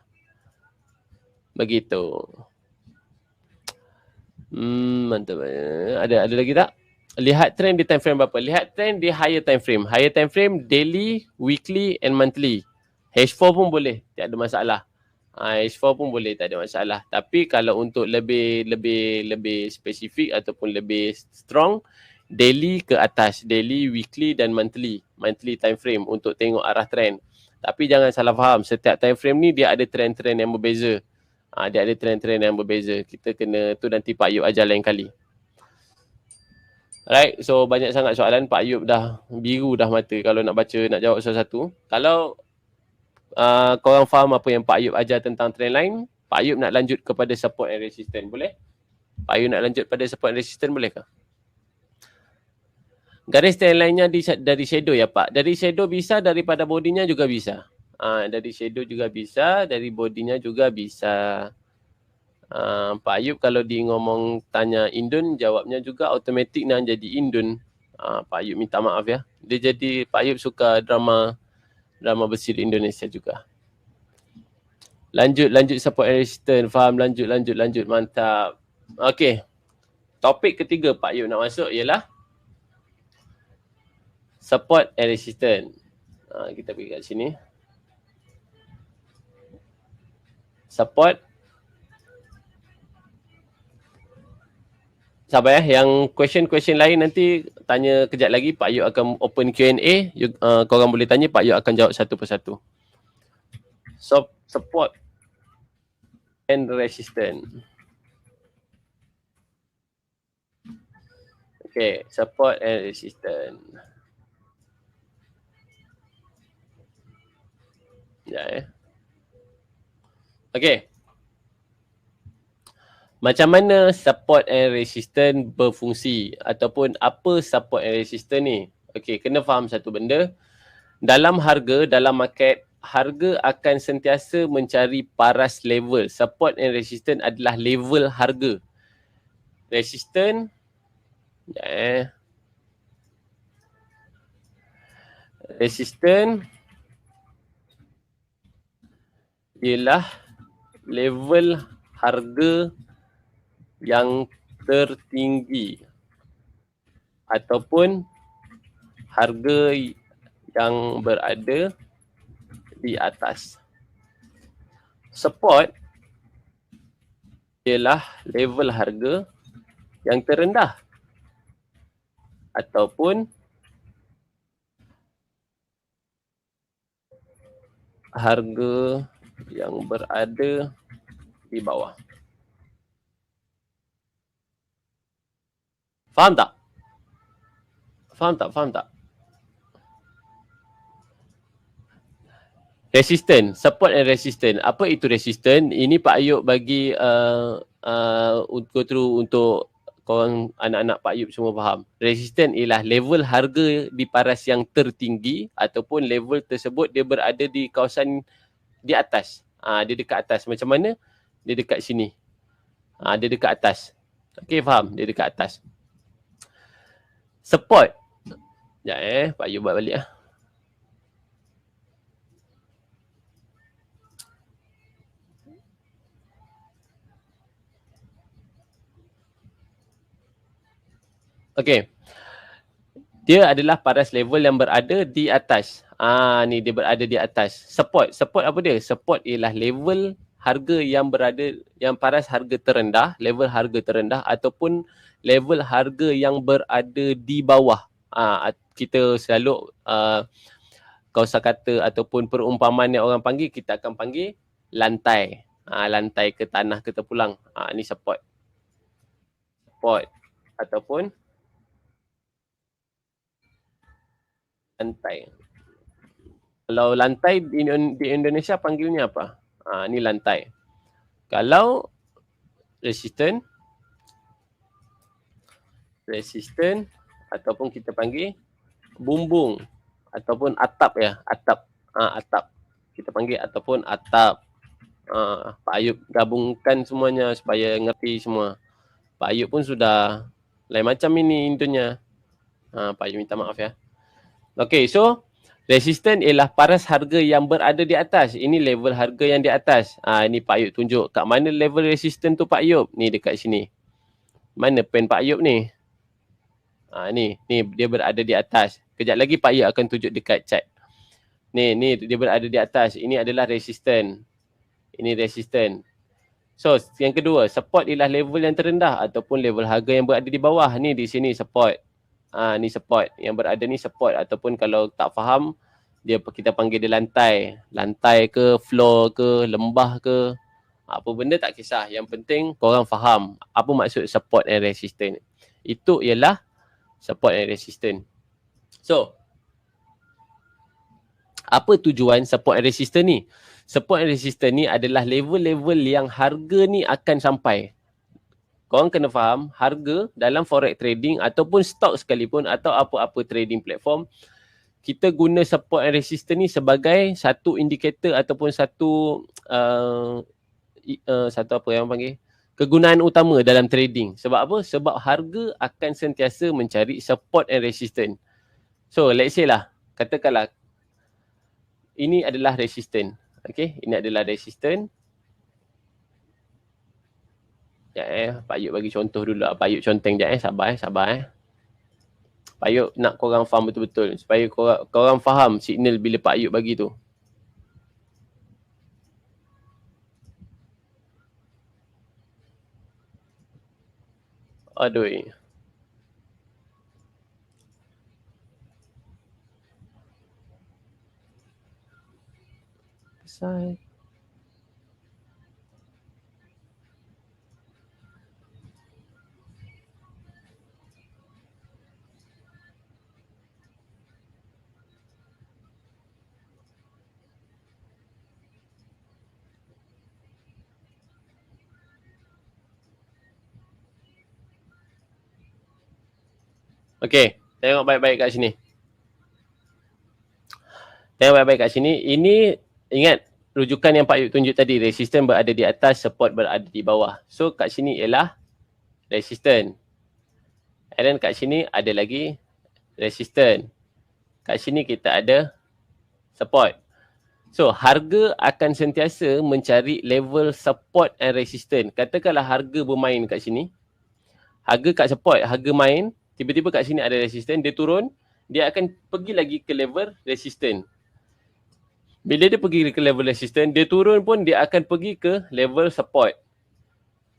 Begitu. Mantap. Ada lagi tak? Lihat trend di time frame berapa? Lihat trend di higher time frame. Higher time frame daily, weekly and monthly. H4 pun boleh, tak ada masalah. H4 pun boleh, tak ada masalah. Tapi kalau untuk lebih spesifik ataupun lebih strong, daily ke atas, daily, weekly dan monthly time frame untuk tengok arah trend. Tapi jangan salah faham, setiap time frame ni dia ada trend-trend yang berbeza. Dia ada trend-trend yang berbeza. Kita kena tu nanti Pak Ayub ajar lain kali. Alright, so banyak sangat soalan. Pak Ayub dah biru dah mata kalau nak baca, nak jawab satu-satu. Kalau korang faham apa yang Pak Ayub ajar tentang trend line, Pak Ayub nak lanjut kepada support and resistance, boleh? Pak Ayub nak lanjut pada support and resistance, boleh ke? Garis trend line-nya dari shadow ya Pak? Dari shadow bisa, daripada bodinya juga bisa. Dari shadow juga bisa, dari bodinya juga bisa. Pak Ayub kalau di ngomong tanya Indun, jawabnya juga automatik nak jadi Indun. Pak Ayub minta maaf ya. Dia jadi, Pak Ayub suka drama bersih di Indonesia juga. Lanjut support and resistance. Faham, lanjut. Mantap. Okey. Topik ketiga Pak Ayub nak masuk ialah support and resistance. Kita pergi kat sini. Support. Sabar yang question lain nanti tanya kejap lagi. Pak Ayub akan open Q&A. Korang boleh tanya, Pak Ayub akan jawab satu persatu. Support and resistance. Okay, support and resistance. Sekejap Okay. Macam mana support and resistance berfungsi ataupun apa support and resistance ni? Okey, kena faham satu benda. Dalam harga, dalam market, harga akan sentiasa mencari paras level. Support and resistance adalah level harga. Resistance resistance ialah level harga yang tertinggi ataupun harga yang berada di atas. Support ialah level harga yang terendah ataupun harga yang berada di bawah. Faham tak? Faham tak? Faham tak? Resistant, support and resistant. Apa itu resistant? Ini Pak Ayub bagi go through untuk korang anak-anak Pak Ayub semua faham. Resistant ialah level harga di paras yang tertinggi ataupun level tersebut dia berada di kawasan di atas. Dia dekat atas. Macam mana? Dia dekat sini. Dia dekat atas. Okey, faham? Dia dekat atas. Support. Sekejap Pak Ayub buat balik . Okey. Dia adalah paras level yang berada di atas. Ni dia berada di atas. Support. Support apa dia? Support ialah level harga yang berada, yang paras harga terendah, level harga terendah ataupun level harga yang berada di bawah. Kita selalu kosakata ataupun perumpamaan yang orang panggil, kita akan panggil lantai. Lantai ke tanah ke terpulang. Ni support. Support ataupun lantai. Kalau lantai di Indonesia panggilnya apa? Ni lantai. Kalau resistant ataupun kita panggil bumbung ataupun atap ya, atap. Atap. Kita panggil ataupun atap. Pak Ayub gabungkan semuanya supaya ngerti semua. Pak Ayub pun sudah lain macam ini intunya. Pak Ayub minta maaf ya. Okey, so resistant ialah paras harga yang berada di atas. Ini level harga yang di atas. Ini Pak Ayub tunjuk. Kat mana level resistant tu Pak Ayub? Ni dekat sini. Mana pen Pak Ayub ni? Ni dia berada di atas. Kejap lagi Pak Ayub akan tunjuk dekat chat. Ni dia berada di atas. Ini adalah resistant. Ini resistant. So, yang kedua, support ialah level yang terendah ataupun level harga yang berada di bawah. Ni di sini support. Ni support. Yang berada ni support ataupun kalau tak faham, kita panggil dia lantai. Lantai ke, floor ke, lembah ke. Apa benda tak kisah. Yang penting korang faham apa maksud support and resistance. Itu ialah support and resistance. So, apa tujuan support and resistance ni? Support and resistance ni adalah level-level yang harga ni akan sampai. Korang kena faham, harga dalam forex trading ataupun stok sekalipun atau apa-apa trading platform, kita guna support and resistance ni sebagai satu indikator ataupun satu apa yang panggil? Kegunaan utama dalam trading. Sebab apa? Sebab harga akan sentiasa mencari support and resistance. So, let's say lah, katakanlah ini adalah resistance. Okay, ini adalah resistance. Pak Ayub bagi contoh dulu. Pak Ayub conteng sekejap sabar. Pak Ayub nak korang faham betul-betul supaya korang faham signal bila Pak Ayub bagi tu. Aduh. Besar. Okey, tengok baik-baik kat sini. Tengok baik-baik kat sini. Ini ingat rujukan yang Pak Ayub tunjuk tadi. Resistance berada di atas, support berada di bawah. So kat sini ialah resistance. And then kat sini ada lagi resistance. Kat sini kita ada support. So harga akan sentiasa mencari level support and resistance. Katakanlah harga bermain kat sini. Harga kat support, harga main. Tiba-tiba kat sini ada resistance, dia turun, dia akan pergi lagi ke level resistance. Bila dia pergi ke level resistance, dia turun pun dia akan pergi ke level support.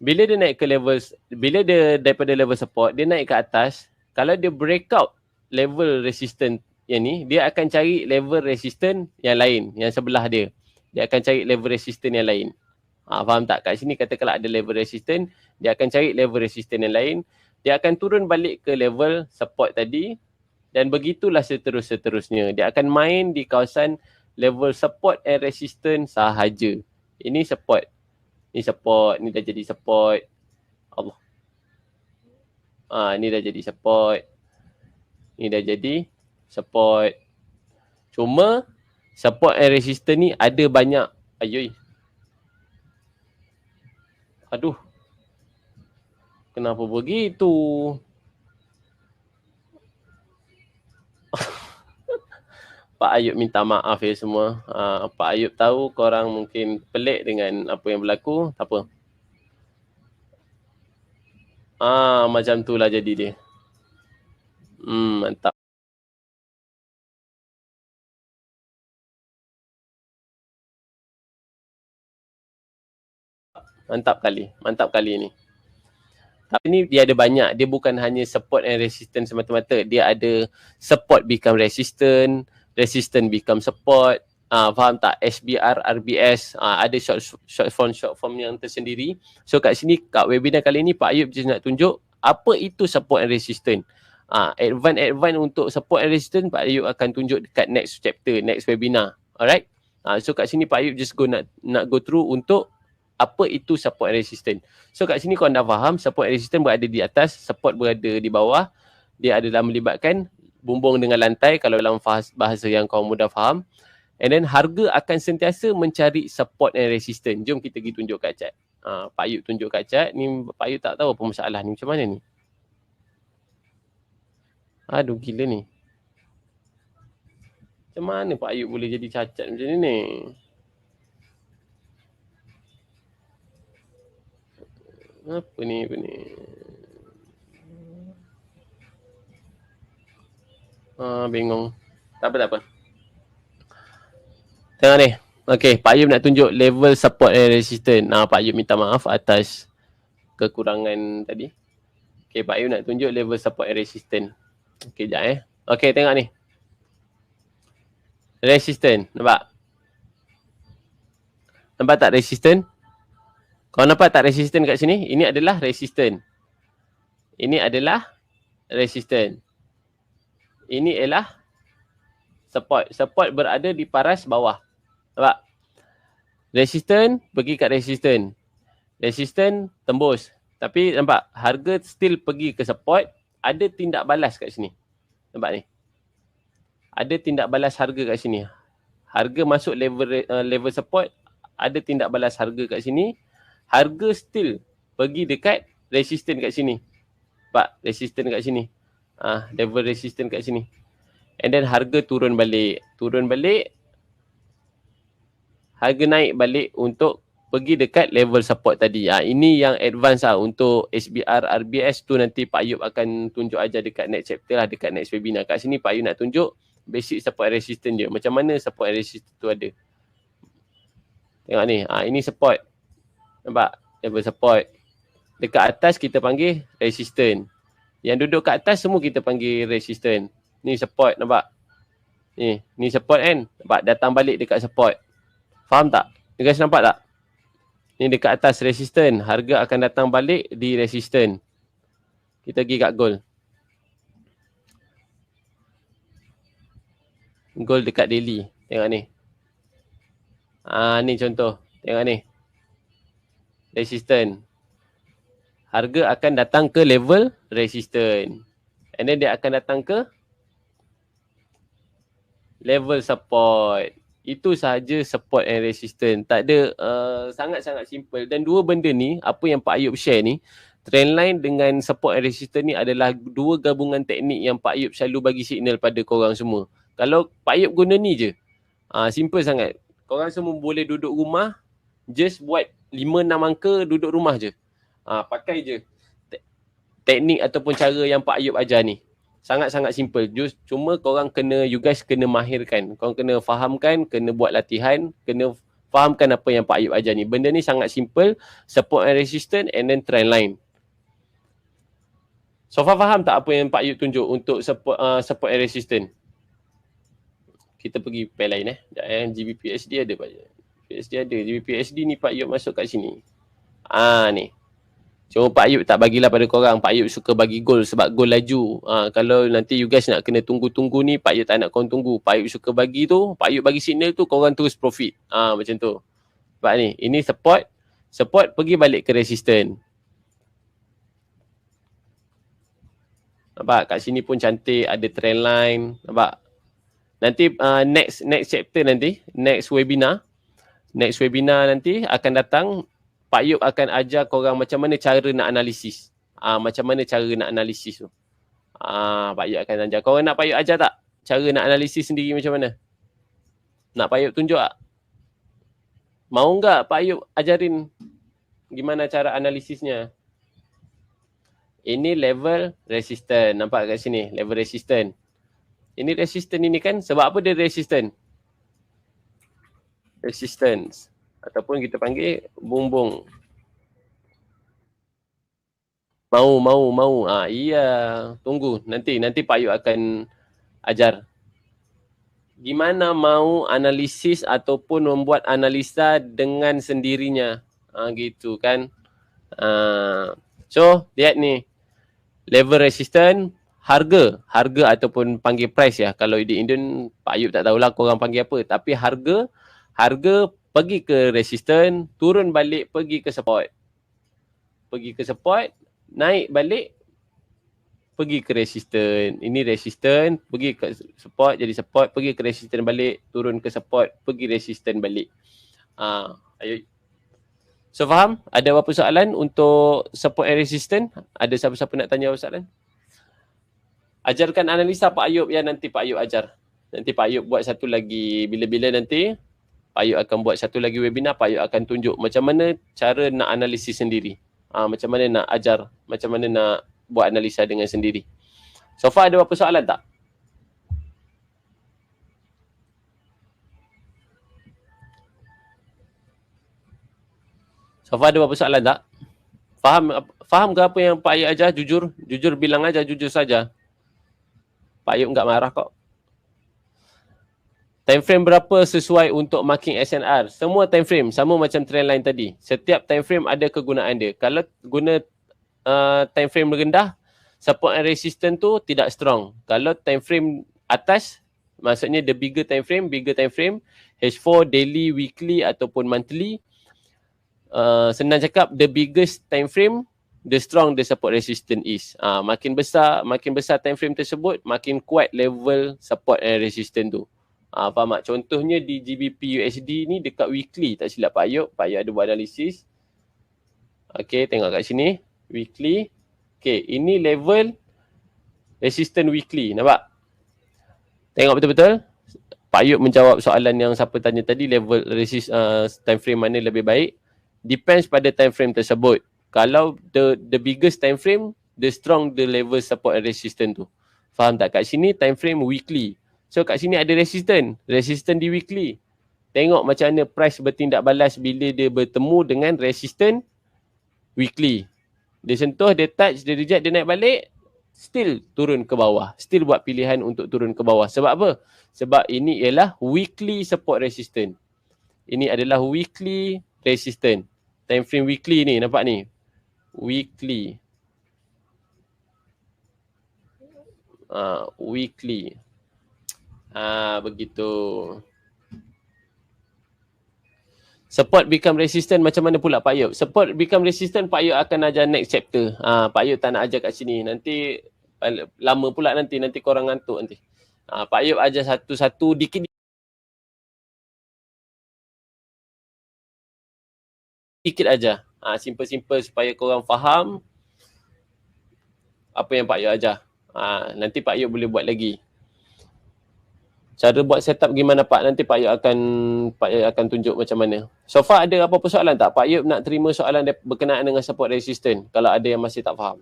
Bila dia naik ke level, bila dia daripada level support, dia naik ke atas, kalau dia breakout level resistance yang ni, dia akan cari level resistance yang lain, yang sebelah dia. Dia akan cari level resistance yang lain. Faham tak? Kat sini katakanlah ada level resistance, dia akan cari level resistance yang lain. dia akan turun balik ke level support tadi dan begitulah seterusnya. Dia akan main di kawasan level support and resistance sahaja. Ini support. Ni support, ni dah jadi support. Allah. Ni dah jadi support. Ni dah jadi support. Cuma support and resistance ni ada banyak. Ayuh. Aduh. Kenapa begitu? Pak Ayub minta maaf ya semua. Pak Ayub tahu korang mungkin pelik dengan apa yang berlaku. Tak apa. Macam tu lah jadi dia. Mantap. Mantap kali ni. Tapi ni dia ada banyak. Dia bukan hanya support and resistance semata-mata. Dia ada support become resistant, resistant become support. Faham tak? SBR, RBS. Ada short form yang tersendiri. So kat sini, kat webinar kali ni, Pak Ayub just nak tunjuk apa itu support and resistance. Advance untuk support and resistance, Pak Ayub akan tunjuk dekat next chapter, next webinar. Alright? So kat sini Pak Ayub just nak go through untuk apa itu support and resistance. So kat sini korang dah faham support and resistance berada di atas, support berada di bawah. Dia adalah melibatkan bumbung dengan lantai kalau dalam bahasa yang kau mudah faham. And then harga akan sentiasa mencari support and resistance. Jom kita pergi tunjuk kat chart. Pak Ayub tunjuk kat chart. Ni Pak Ayub tak tahu apa masalah ni. Macam mana ni? Aduh gila ni. Macam mana Pak Ayub boleh jadi cacat macam ni? Apa ni? Bingung. Tak apa. Tengok ni. Okay, Pak Ayub nak tunjuk level support and resistance. Pak Ayub minta maaf atas kekurangan tadi. Okay, Pak Ayub nak tunjuk level support and resistance. Okay, sekejap Okay, tengok ni. Resistance, nampak? Nampak tak resistance? Kau nampak tak resistance kat sini? Ini adalah resistance. Ini adalah resistance. Ini ialah support. Support berada di paras bawah. Nampak? Resistance pergi kat resistance. Resistance tembus. Tapi nampak harga still pergi ke support. Ada tindak balas kat sini. Nampak ni? Ada tindak balas harga kat sini. Harga masuk level support. Ada tindak balas harga kat sini. Harga still pergi dekat resistance kat sini. Nampak? Resistance kat sini. Level resistance kat sini. And then harga turun balik. Harga naik balik untuk pergi dekat level support tadi. Ini yang advance untuk SBR, RBS tu nanti Pak Ayub akan tunjuk aja dekat next chapter lah, dekat next webinar. Kat sini Pak Ayub nak tunjuk basic support resistance je. Macam mana support resistance tu ada. Tengok ni. Ini support. Nampak? Level support. Dekat atas kita panggil resistance. Yang duduk kat atas semua kita panggil resistance. Ni support, nampak? Ni support kan? Nampak? Datang balik dekat support. Faham tak? You guys nampak tak? Ni dekat atas resistance. Harga akan datang balik di resistance. Kita pergi kat gold. Gold dekat daily. Tengok ni. Ni contoh. Tengok ni. Resistance. Harga akan datang ke level resistance. And then dia akan datang ke level support. Itu sahaja support and resistance. Tak ada, sangat-sangat simple. Dan dua benda ni, apa yang Pak Ayub share ni, trendline dengan support and resistance ni adalah dua gabungan teknik yang Pak Ayub selalu bagi signal pada korang semua. Kalau Pak Ayub guna ni je, simple sangat. Korang semua boleh duduk rumah, just buat 5-6 angka duduk rumah je. Pakai je teknik ataupun cara yang Pak Ayub ajar ni. Sangat-sangat simple. Cuma korang you guys kena mahirkan. Korang kena fahamkan, kena buat latihan, kena fahamkan apa yang Pak Ayub ajar ni. Benda ni sangat simple. Support and resistance and then trend line. So faham tak apa yang Pak Ayub tunjuk untuk support and resistance? Kita pergi pair lain GBPSD ada Pak Ayub. PSD ada. GBPSD ni Pak Ayub masuk kat sini. Ni. Cuma Pak Ayub tak bagilah pada korang. Pak Ayub suka bagi goal sebab goal laju. Kalau nanti you guys nak kena tunggu-tunggu ni, Pak Ayub tak nak korang tunggu. Pak Ayub suka bagi tu, Pak Ayub bagi signal tu, korang terus profit. Macam tu. Sebab ni, ini support. Support pergi balik ke resistance. Nampak? Kat sini pun cantik, ada trend line. Nampak? Nanti next chapter nanti, next webinar nanti akan datang, Pak Yub akan ajar korang macam mana cara nak analisis. Macam mana cara nak analisis tu. Pak Yub akan ajar. Korang nak Pak Yub ajar tak? Cara nak analisis sendiri macam mana? Nak Pak Yub tunjuk tak? Mau enggak Pak Yub ajarin gimana cara analisisnya? Ini level resistance. Nampak kat sini, level resistance. Ini resistance ini kan, sebab apa dia resistance? Resistance. Ataupun kita panggil bumbung. Mau. Iya. Tunggu. Nanti Pak Yub akan ajar. Gimana mau analisis ataupun membuat analisa dengan sendirinya. Gitu kan. So, lihat ni. Level resistance, harga ataupun panggil price ya. Kalau di Indian, Pak Yub tak tahulah korang panggil apa. Tapi harga pergi ke resistance, turun balik pergi ke support. Pergi ke support, naik balik pergi ke resistance. Ini resistance, pergi ke support jadi support, pergi ke resistance balik, turun ke support, pergi resistance balik. Ayo. So faham? Ada apa soalan untuk support and resistance? Ada siapa-siapa nak tanya apa soalan? Ajarkan analisa Pak Ayub ya, nanti Pak Ayub ajar. Nanti Pak Ayub buat satu lagi, bila-bila nanti Pak Ayub akan buat satu lagi webinar, Pak Ayub akan tunjuk macam mana cara nak analisis sendiri. Macam mana nak ajar, macam mana nak buat analisa dengan sendiri. So far ada apa soalan tak? So far ada apa soalan tak? Faham ke apa yang Pak Ayub ajar? Jujur bilang aja, jujur saja. Pak Ayub enggak marah kok. Time frame berapa sesuai untuk marking SNR? Semua time frame sama macam trend line tadi. Setiap time frame ada kegunaan dia. Kalau guna time frame rendah, support and resistance tu tidak strong. Kalau time frame atas, maksudnya the bigger time frame, H4, daily, weekly ataupun monthly, senang cakap, the biggest time frame, the strong the support resistance is. Makin besar time frame tersebut, makin kuat level support and resistance tu. Faham tak? Contohnya di GBP USD ni dekat weekly, tak silap Pak Ayub ada buat analisis. Okay, tengok kat sini. Weekly. Okay, ini level resistance weekly. Nampak? Tengok betul-betul. Pak Ayub menjawab soalan yang siapa tanya tadi, level time frame mana lebih baik. Depends pada time frame tersebut. Kalau the biggest time frame, the strong the level support and resistance tu. Faham tak? Kat sini time frame weekly. So kat sini ada resistance di weekly. Tengok macam mana price bertindak balas bila dia bertemu dengan resistance weekly. Dia sentuh, dia touch, dia reject, dia naik balik, still turun ke bawah. Still buat pilihan untuk turun ke bawah. Sebab apa? Sebab ini ialah weekly support resistance. Ini adalah weekly resistance. Time frame weekly ni, nampak ni? Weekly. Weekly. Begitu. Support become resistant macam mana pula Pak Ayub? Support become resistant Pak Ayub akan ajar next chapter. Pak Ayub tak nak ajar kat sini. Nanti lama pula nanti korang ngantuk nanti. Pak Ayub ajar satu-satu dikit aja. Simple-simple supaya korang faham apa yang Pak Ayub ajar. Nanti Pak Ayub boleh buat lagi. Cara buat setup gimana Pak? Nanti Pak Ayub akan tunjuk macam mana. So far ada apa-apa soalan tak? Pak Ayub nak terima soalan berkenaan dengan support resistance kalau ada yang masih tak faham.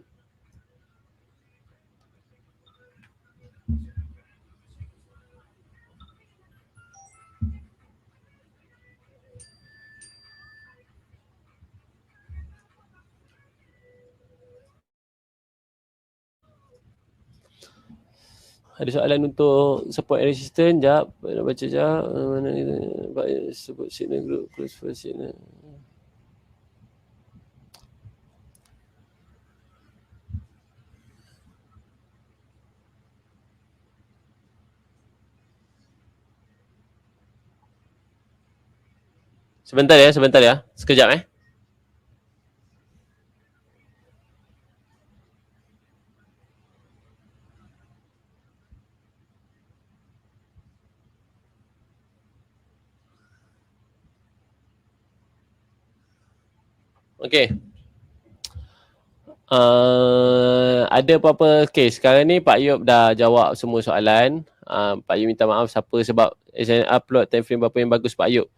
Ada soalan untuk support and resistance? Sekejap, nak baca sekejap. Mana kita sebut signal group, close for signal. Sebentar ya, sebentar ya. Sekejap Okey. Ada apa-apa? Okay, sekarang ni Pak Yop dah jawab semua soalan. Pak Yop minta maaf siapa sebab SNR plot time frame berapa yang bagus Pak Yop.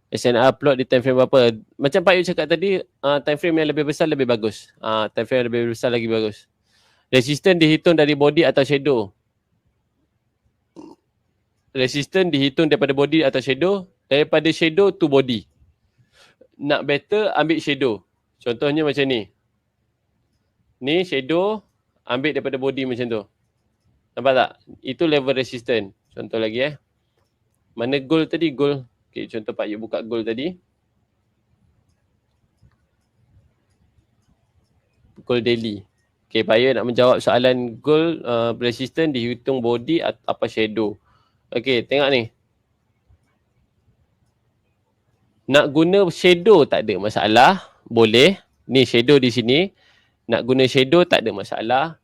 SNR plot di time frame berapa? Macam Pak Yop cakap tadi, time frame yang lebih besar lebih bagus. Time frame yang lebih besar lagi bagus. Resistance dihitung dari body atau shadow? Resistance dihitung daripada body atau shadow? Daripada shadow to body. Nak better, ambil shadow. Contohnya macam ni. Ni shadow, ambil daripada body macam tu. Nampak tak? Itu level resistance. Contoh lagi Mana goal tadi? Goal. Okay, contoh Pak Yuk buka goal tadi. Goal daily. Okay, Pak Yuk nak menjawab soalan goal resistance dihitung body atau apa shadow. Okay, tengok ni. Nak guna shadow tak ada masalah. Boleh. Ni shadow di sini. Nak guna shadow tak ada masalah.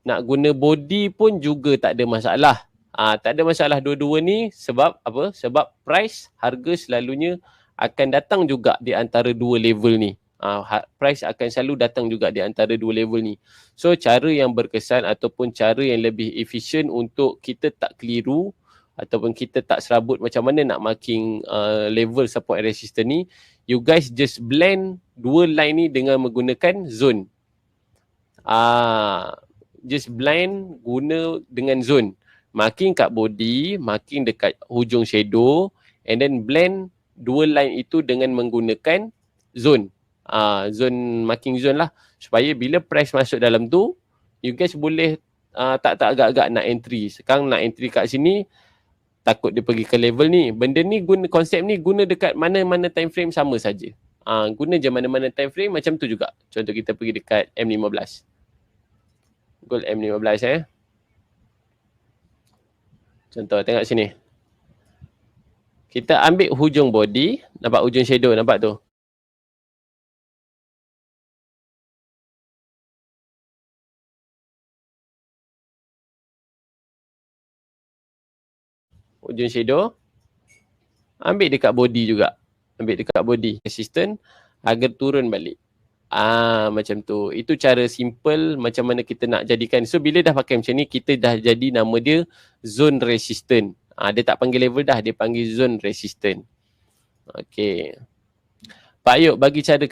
Nak guna body pun juga tak ada masalah. Tak ada masalah dua-dua ni sebab apa? Sebab price, harga selalunya akan datang juga di antara dua level ni. Price akan selalu datang juga di antara dua level ni. So cara yang berkesan ataupun cara yang lebih efisien untuk kita tak keliru ataupun kita tak serabut macam mana nak marking level support and resistance ni, you guys just blend dua line ni dengan menggunakan zone. Just blind guna dengan zone. Marking kat body, marking dekat hujung shadow, and then blend dua line itu dengan menggunakan zone. Zone, marking zone lah. Supaya bila price masuk dalam tu, you guys boleh tak agak-agak nak entry. Sekarang nak entry kat sini, takut dia pergi ke level ni. Benda ni guna, konsep ni guna dekat mana-mana time frame sama saja. Guna je mana-mana time frame macam tu juga. Contoh kita pergi dekat M15. Goal M15 Contoh tengok sini. Kita ambil hujung body, nampak hujung shadow, nampak tu. Hujung shadow. Ambil dekat body juga. Ambil dekat body. Resistant, harga turun balik. Macam tu. Itu cara simple macam mana kita nak jadikan. So bila dah pakai macam ni, kita dah jadi nama dia zone resistant. Dia tak panggil level dah, dia panggil zone resistant. Okay. Pak Yuk bagi cara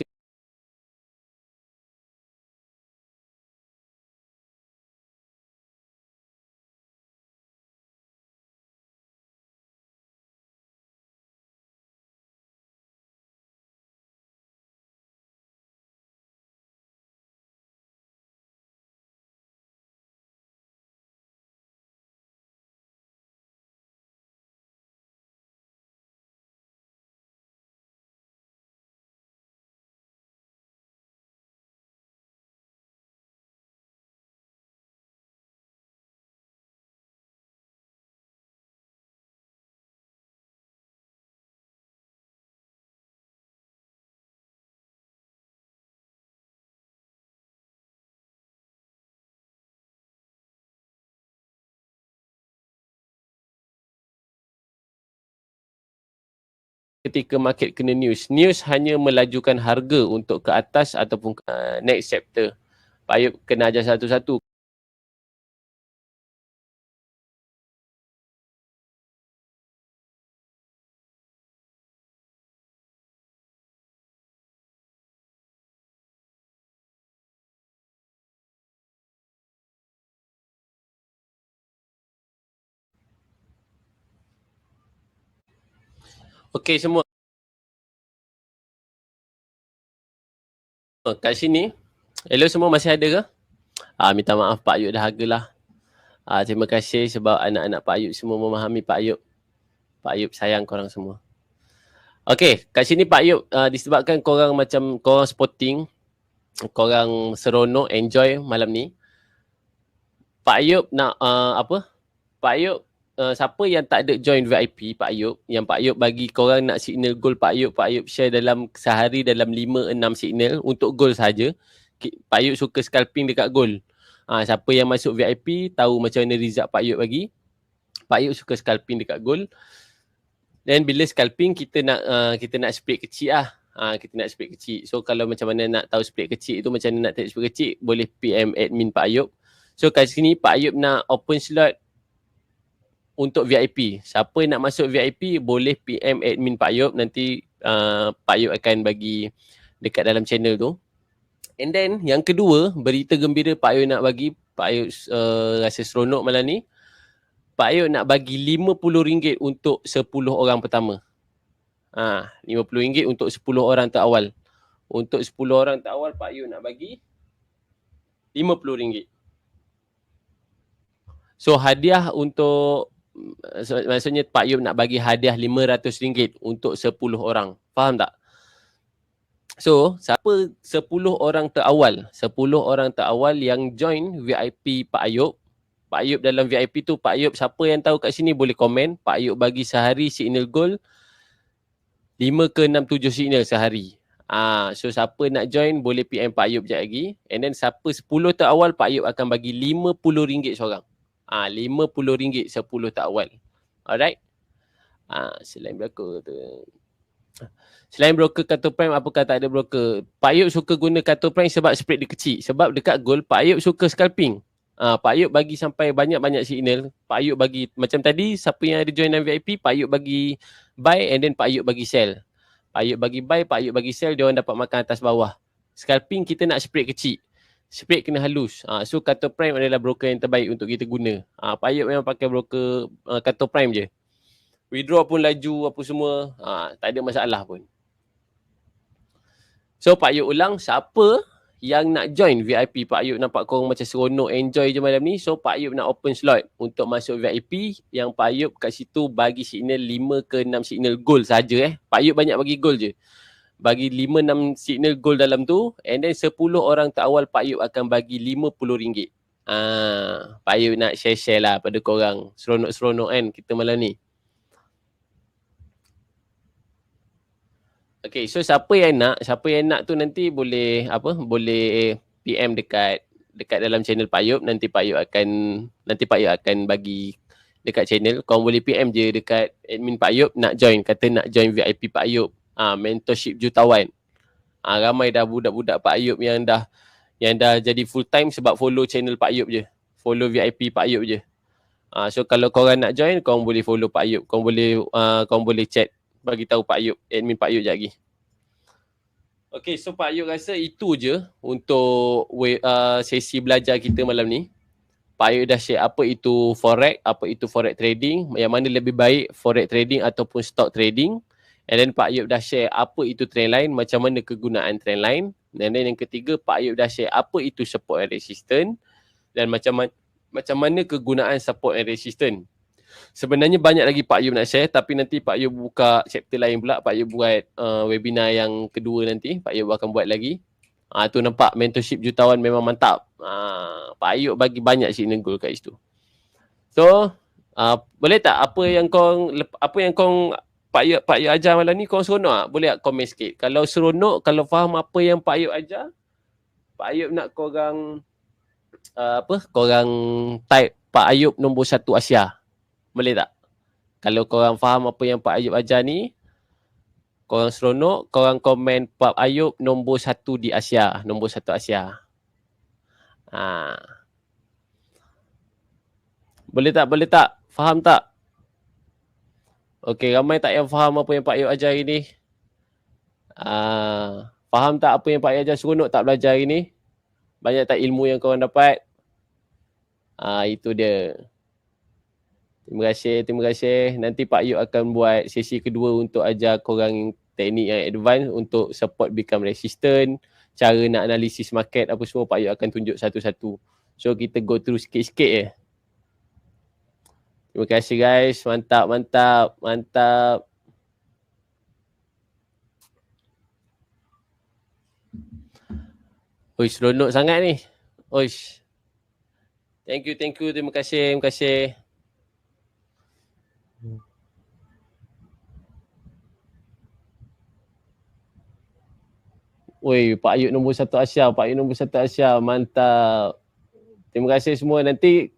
ketika market kena news. News hanya melajukan harga untuk ke atas ataupun ke next chapter. Pak Ayub kena ajar satu-satu. Okey semua. Kat sini, hello semua masih ada ke? Minta maaf Pak Ayub dah lah. Terima kasih sebab anak-anak Pak Ayub semua memahami Pak Ayub. Pak Ayub sayang korang semua. Okey, kat sini Pak Ayub disebabkan korang macam korang sporting, korang seronok, enjoy malam ni. Pak Ayub nak apa? Pak Ayub siapa yang tak ada join VIP Pak Ayub, yang Pak Ayub bagi korang nak signal goal Pak Ayub share dalam sehari dalam 5-6 signal untuk goal saja. Pak Ayub suka scalping dekat goal. Siapa yang masuk VIP tahu macam mana result Pak Ayub bagi. Pak Ayub suka scalping dekat goal. Dan bila scalping kita nak split kecil lah. Kita nak split kecil. So kalau macam mana nak tahu split kecil itu, macam mana nak take split kecil, boleh PM admin Pak Ayub. So kat sini Pak Ayub nak open slot untuk VIP. Siapa nak masuk VIP boleh PM admin Pak Ayub. Nanti Pak Ayub akan bagi dekat dalam channel tu. And then yang kedua, berita gembira Pak Ayub nak bagi. Pak Ayub rasa seronok malam ni. Pak Ayub nak bagi RM50 untuk 10 orang pertama. RM50 untuk 10 orang terawal. Untuk 10 orang terawal Pak Ayub nak bagi RM50. So hadiah untuk, maksudnya Pak Ayub nak bagi hadiah RM500 untuk 10 orang. Faham tak? So, siapa 10 orang terawal? 10 orang terawal yang join VIP Pak Ayub. Pak Ayub dalam VIP tu, Pak Ayub siapa yang tahu kat sini boleh komen. Pak Ayub bagi sehari signal goal 5 ke 6, 7 signal sehari. So siapa nak join boleh PM Pak Ayub sekejap lagi. And then siapa 10 terawal, Pak Ayub akan bagi RM50 seorang. RM50 10 terawal. Alright. Selain broker tu. Selain broker kartu prime, apakah tak ada broker? Pak Ayub suka guna kartu prime sebab spread dia kecil. Sebab dekat goal, Pak Ayub suka scalping. Pak Ayub bagi sampai banyak-banyak signal. Pak Ayub bagi, macam tadi, siapa yang ada join dalam VIP, Pak Ayub bagi buy and then Pak Ayub bagi sell. Pak Ayub bagi buy, Pak Ayub bagi sell, dia orang dapat makan atas bawah. Scalping kita nak spread kecil. Spread kena halus. So kartu prime adalah broker yang terbaik untuk kita guna. Pak Ayub memang pakai broker kartu prime je. Withdraw pun laju apa semua. Tak ada masalah pun. So Pak Ayub ulang, siapa yang nak join VIP Pak Ayub nampak korang macam seronok enjoy je malam ni. So Pak Ayub nak open slot untuk masuk VIP yang Pak Ayub kat situ bagi signal 5 ke 6 signal goal saja. Pak Ayub banyak bagi goal je. Bagi 5-6 signal goal dalam tu, and then 10 orang terawal Pak Ayub akan bagi RM50. Pak Ayub nak share-share lah pada korang. Seronok-seronok kan kita malam ni. Okay, so siapa yang nak tu nanti boleh boleh PM dekat dalam channel Pak Ayub. Nanti Pak Ayub akan bagi dekat channel. Korang boleh PM je dekat admin Pak Ayub nak join, kata nak join VIP Pak Ayub. Mentorship jutawan. Ramai dah budak-budak Pak Ayub yang dah jadi full time sebab follow channel Pak Ayub je. Follow VIP Pak Ayub je. So kalau korang nak join, korang boleh follow Pak Ayub. Korang boleh chat bagi tahu Pak Ayub, admin Pak Ayub sekejap lagi. Okay, so Pak Ayub rasa itu je untuk sesi belajar kita malam ni. Pak Ayub dah share apa itu forex, apa itu forex trading, yang mana lebih baik forex trading ataupun stock trading. And then Pak Ayub dah share apa itu trend line, macam mana kegunaan trend line. And then yang ketiga, Pak Ayub dah share apa itu support and resistance dan macam mana kegunaan support and resistance. Sebenarnya banyak lagi Pak Ayub nak share, tapi nanti Pak Ayub buka chapter lain pula. Pak Ayub buat webinar yang kedua nanti. Pak Ayub akan buat lagi. Tu nampak mentorship jutawan memang mantap. Pak Ayub bagi banyak signal goal kat situ. So, boleh tak apa yang kau Pak Ayub ajar malam ni kau seronok tak? Boleh tak komen sikit? Kalau seronok, kalau faham apa yang Pak Ayub ajar, Pak Ayub nak korang korang type Pak Ayub nombor 1 Asia. Boleh tak? Kalau korang faham apa yang Pak Ayub ajar ni, korang seronok, korang komen Pak Ayub nombor 1 di Asia. Nombor 1 Asia. Boleh tak? Boleh tak? Faham tak? Okey, ramai tak yang faham apa yang Pak Ayub ajar hari ni? Faham tak apa yang Pak Ayub ajar? Seronok tak belajar hari ni? Banyak tak ilmu yang korang dapat? Itu dia. Terima kasih. Nanti Pak Ayub akan buat sesi kedua untuk ajar korang teknik yang advance untuk support become resistant, cara nak analisis market apa semua Pak Ayub akan tunjuk satu-satu. So kita go through sikit-sikit je. Terima kasih guys. Mantap. Oi, seronok sangat ni. Oi. Thank you. Terima kasih. Woi, Pak Ayub nombor 1 Asia, Pak Ayub nombor 1 Asia, mantap. Terima kasih semua. Nanti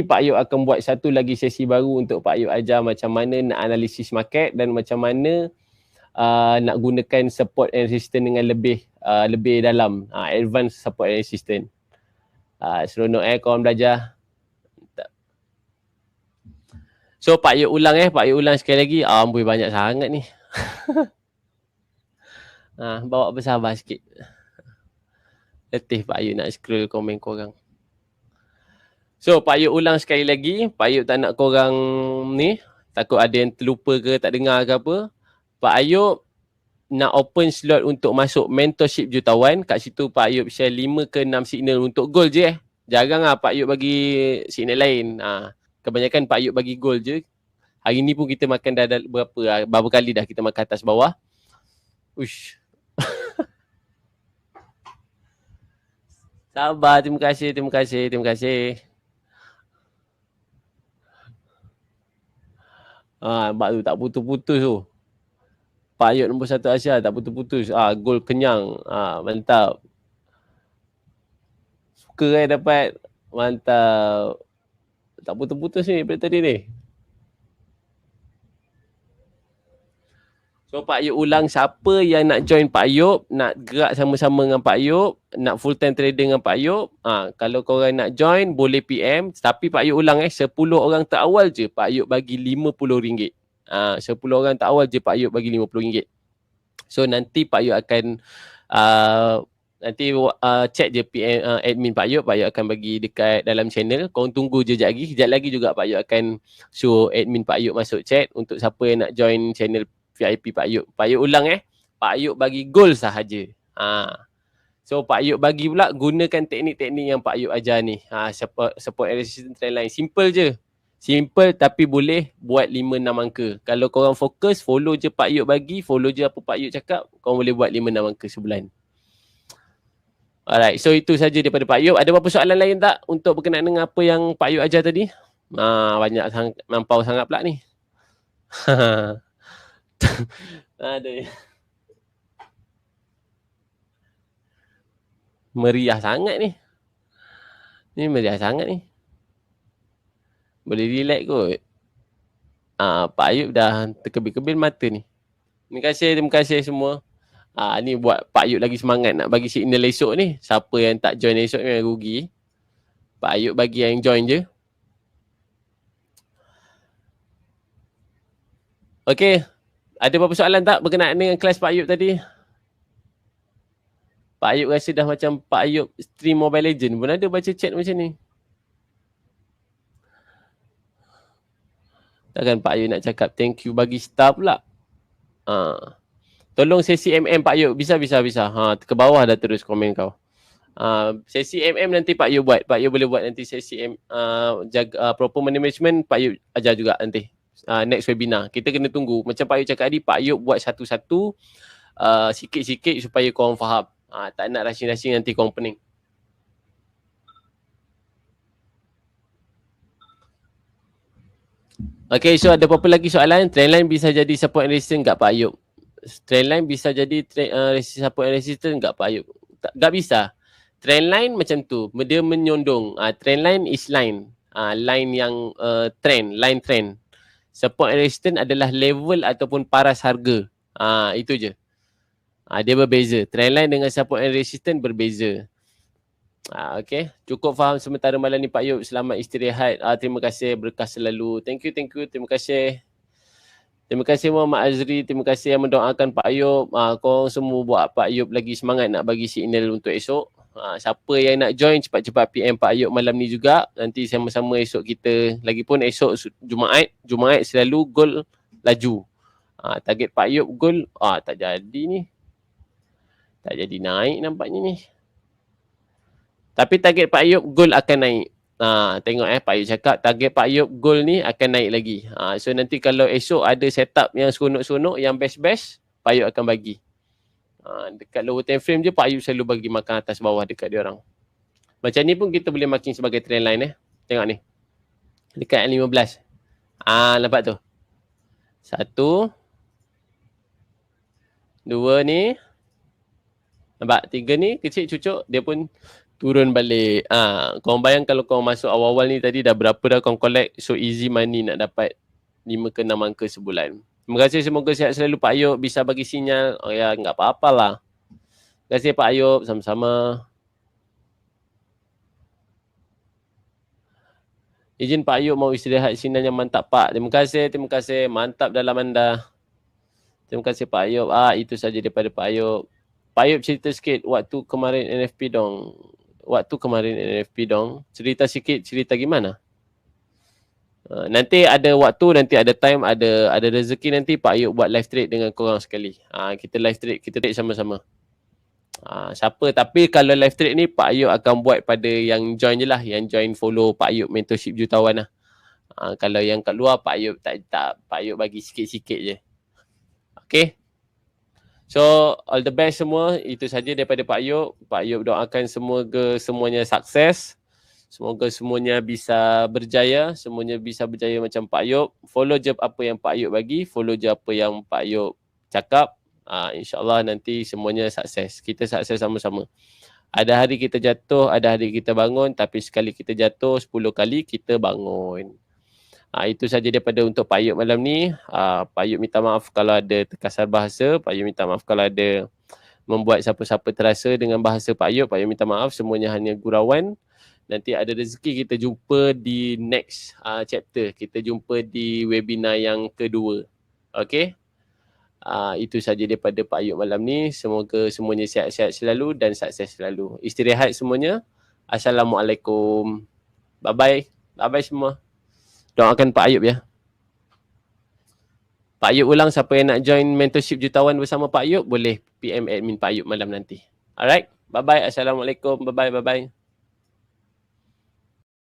Pak Ayub akan buat satu lagi sesi baru untuk Pak Ayub ajar macam mana nak analisis market dan macam mana nak gunakan support and resistance dengan lebih dalam, advanced support and resistance. Seronok korang belajar. So Pak Ayub ulang Pak Ayub ulang sekali lagi. Amboi banyak sangat ni. Bawa bersabar sikit. Letih Pak Ayub nak scroll komen korang. So Pak Ayub ulang sekali lagi. Pak Ayub tak nak korang ni, takut ada yang terlupa ke tak dengar ke apa. Pak Ayub nak open slot untuk masuk mentorship jutawan. Kat situ Pak Ayub share 5 ke 6 signal untuk gold je Jarang Pak Ayub bagi signal lain. Kebanyakan Pak Ayub bagi gold je. Hari ni pun kita makan dah berapa kali dah kita makan atas bawah. Ush. Sabar, terima kasih. Nampak tu tak putus-putus tu. Pak Ayub nombor 1 Asia tak putus-putus. Gol kenyang. Mantap. Suka dapat. Mantap. Tak putus-putus ni daripada tadi ni. So Pak Ayub ulang, siapa yang nak join Pak Ayub, nak gerak sama-sama dengan Pak Ayub, nak full time trader dengan Pak Ayub, kalau korang nak join boleh PM. Tapi Pak Ayub ulang 10 orang terawal je Pak Ayub bagi RM50. 10 orang terawal je Pak Ayub bagi RM50. So nanti Pak Ayub akan check je PM admin Pak Ayub akan bagi dekat dalam channel. Korang tunggu je sekejap lagi juga Pak Ayub akan show admin Pak Ayub masuk chat untuk siapa yang nak join channel VIP Pak Ayub. Pak Ayub ulang Pak Ayub bagi goal sahaja. So Pak Ayub bagi pula gunakan teknik-teknik yang Pak Ayub ajar ni. Support and resistance trend line. Simple je. Simple tapi boleh buat 5-6 angka. Kalau korang fokus, follow je Pak Ayub bagi, follow je apa Pak Ayub cakap, korang boleh buat 5-6 angka sebulan. Alright, so itu saja daripada Pak Ayub. Ada apa-apa soalan lain tak untuk berkenaan dengan apa yang Pak Ayub ajar tadi? Banyak melampau sangat pula ni. Aduh. Meriah sangat ni. Ni meriah sangat ni. Boleh relax kot. Pak Ayub dah terkebil-kebil mata ni. Terima kasih semua. Ni buat Pak Ayub lagi semangat nak bagi signal esok ni. Siapa yang tak join esok ni rugi. Pak Ayub bagi yang join je. Okay. Ada apa-apa soalan tak berkenaan dengan kelas Pak Ayub tadi? Pak Ayub rasa dah macam Pak Ayub stream Mobile Legends pun ada baca chat macam ni. Takkan Pak Ayub nak cakap thank you bagi star pula. Tolong sesi MM Pak Ayub. Bisa. Ke bawah dah terus komen kau. Sesi MM nanti Pak Ayub buat. Pak Ayub boleh buat nanti sesi jaga proper money management. Pak Ayub ajar juga nanti. Next webinar. Kita kena tunggu. Macam Pak Ayub cakap tadi, Pak Ayub buat satu-satu sikit-sikit supaya korang faham. Tak nak rushing-rushing nanti korang pening. Okay, so ada apa-apa lagi soalan? Trendline bisa jadi support and resistance tak Pak Ayub? Trendline bisa jadi support and resistance tak Pak Ayub? Tak bisa. Trendline macam tu, dia menyondong. Trendline is line. Line yang line trend. Support and resistance adalah level ataupun paras harga. Itu je. Dia berbeza. Trendline dengan support and resistance berbeza. Okay. Cukup faham sementara malam ni Pak Ayub. Selamat istirahat. Terima kasih. Berkah selalu. Thank you. Terima kasih. Terima kasih Muhammad Azri. Terima kasih yang mendoakan Pak Ayub. Korang semua buat Pak Ayub lagi semangat nak bagi signal untuk esok. Siapa yang nak join cepat-cepat PM Pak Ayub malam ni juga. Nanti sama-sama esok kita. Lagipun esok Jumaat selalu gol laju. Target Pak Ayub gol. Tak jadi ni. Tak jadi naik nampaknya ni. Tapi target Pak Ayub gol akan naik. Tengok Pak Ayub cakap target Pak Ayub gol ni akan naik lagi. So nanti kalau esok ada setup yang seronok-seronok, yang best-best, Pak Ayub akan bagi. Dekat lower time frame je Pak Ayub selalu bagi makan atas bawah dekat dia orang. Macam ni pun kita boleh marking sebagai trend line Tengok ni. Dekat 15. Nampak tu. 1 2 ni. Nampak? 3 ni kecil cucuk, dia pun turun balik. Korang bayang kalau korang masuk awal-awal ni tadi dah berapa dah korang collect. So easy money nak dapat 5 ke 6 angka sebulan. Terima kasih, semoga sihat selalu Pak Ayub. Bisa bagi sinyal. Oh ya, enggak apa-apalah. Terima kasih Pak Ayub, sama-sama. Izin Pak Ayub mau istirahat, sinyalnya mantap Pak. Terima kasih. Mantap dalam anda. Terima kasih Pak Ayub. Itu saja daripada Pak Ayub. Pak Ayub cerita sikit waktu kemarin NFP dong. Cerita sikit, cerita gimana? Nanti ada waktu, nanti ada time, ada rezeki nanti Pak Ayub buat live trade dengan korang sekali. Kita live trade, kita trade sama-sama. Siapa, tapi kalau live trade ni Pak Ayub akan buat pada yang join je lah, yang join follow Pak Ayub mentorship jutawan lah. Kalau yang kat luar Pak Ayub tak Pak Ayub bagi sikit-sikit je. Okay. So all the best semua. Itu saja daripada Pak Ayub. Pak Ayub doakan semuanya sukses. Semoga semuanya bisa berjaya. Semuanya bisa berjaya macam Pak Ayub. Follow je apa yang Pak Ayub bagi. Follow je apa yang Pak Ayub cakap. InsyaAllah nanti semuanya sukses. Kita sukses sama-sama. Ada hari kita jatuh, ada hari kita bangun. Tapi sekali kita jatuh, 10 kali kita bangun. Itu saja daripada untuk Pak Ayub malam ni. Pak Ayub minta maaf kalau ada terkasar bahasa. Pak Ayub minta maaf kalau ada membuat siapa-siapa terasa dengan bahasa Pak Ayub. Pak Ayub minta maaf, semuanya hanya gurauan. Nanti ada rezeki kita jumpa di next chapter. Kita jumpa di webinar yang kedua. Okay? Itu saja daripada Pak Ayub malam ni. Semoga semuanya sihat-sihat selalu dan sukses selalu. Istirahat semuanya. Assalamualaikum. Bye-bye. Bye-bye semua. Doakan Pak Ayub ya. Pak Ayub ulang, siapa yang nak join mentorship jutawan bersama Pak Ayub, boleh PM admin Pak Ayub malam nanti. Alright. Bye-bye. Assalamualaikum. Bye-bye. Bye-bye.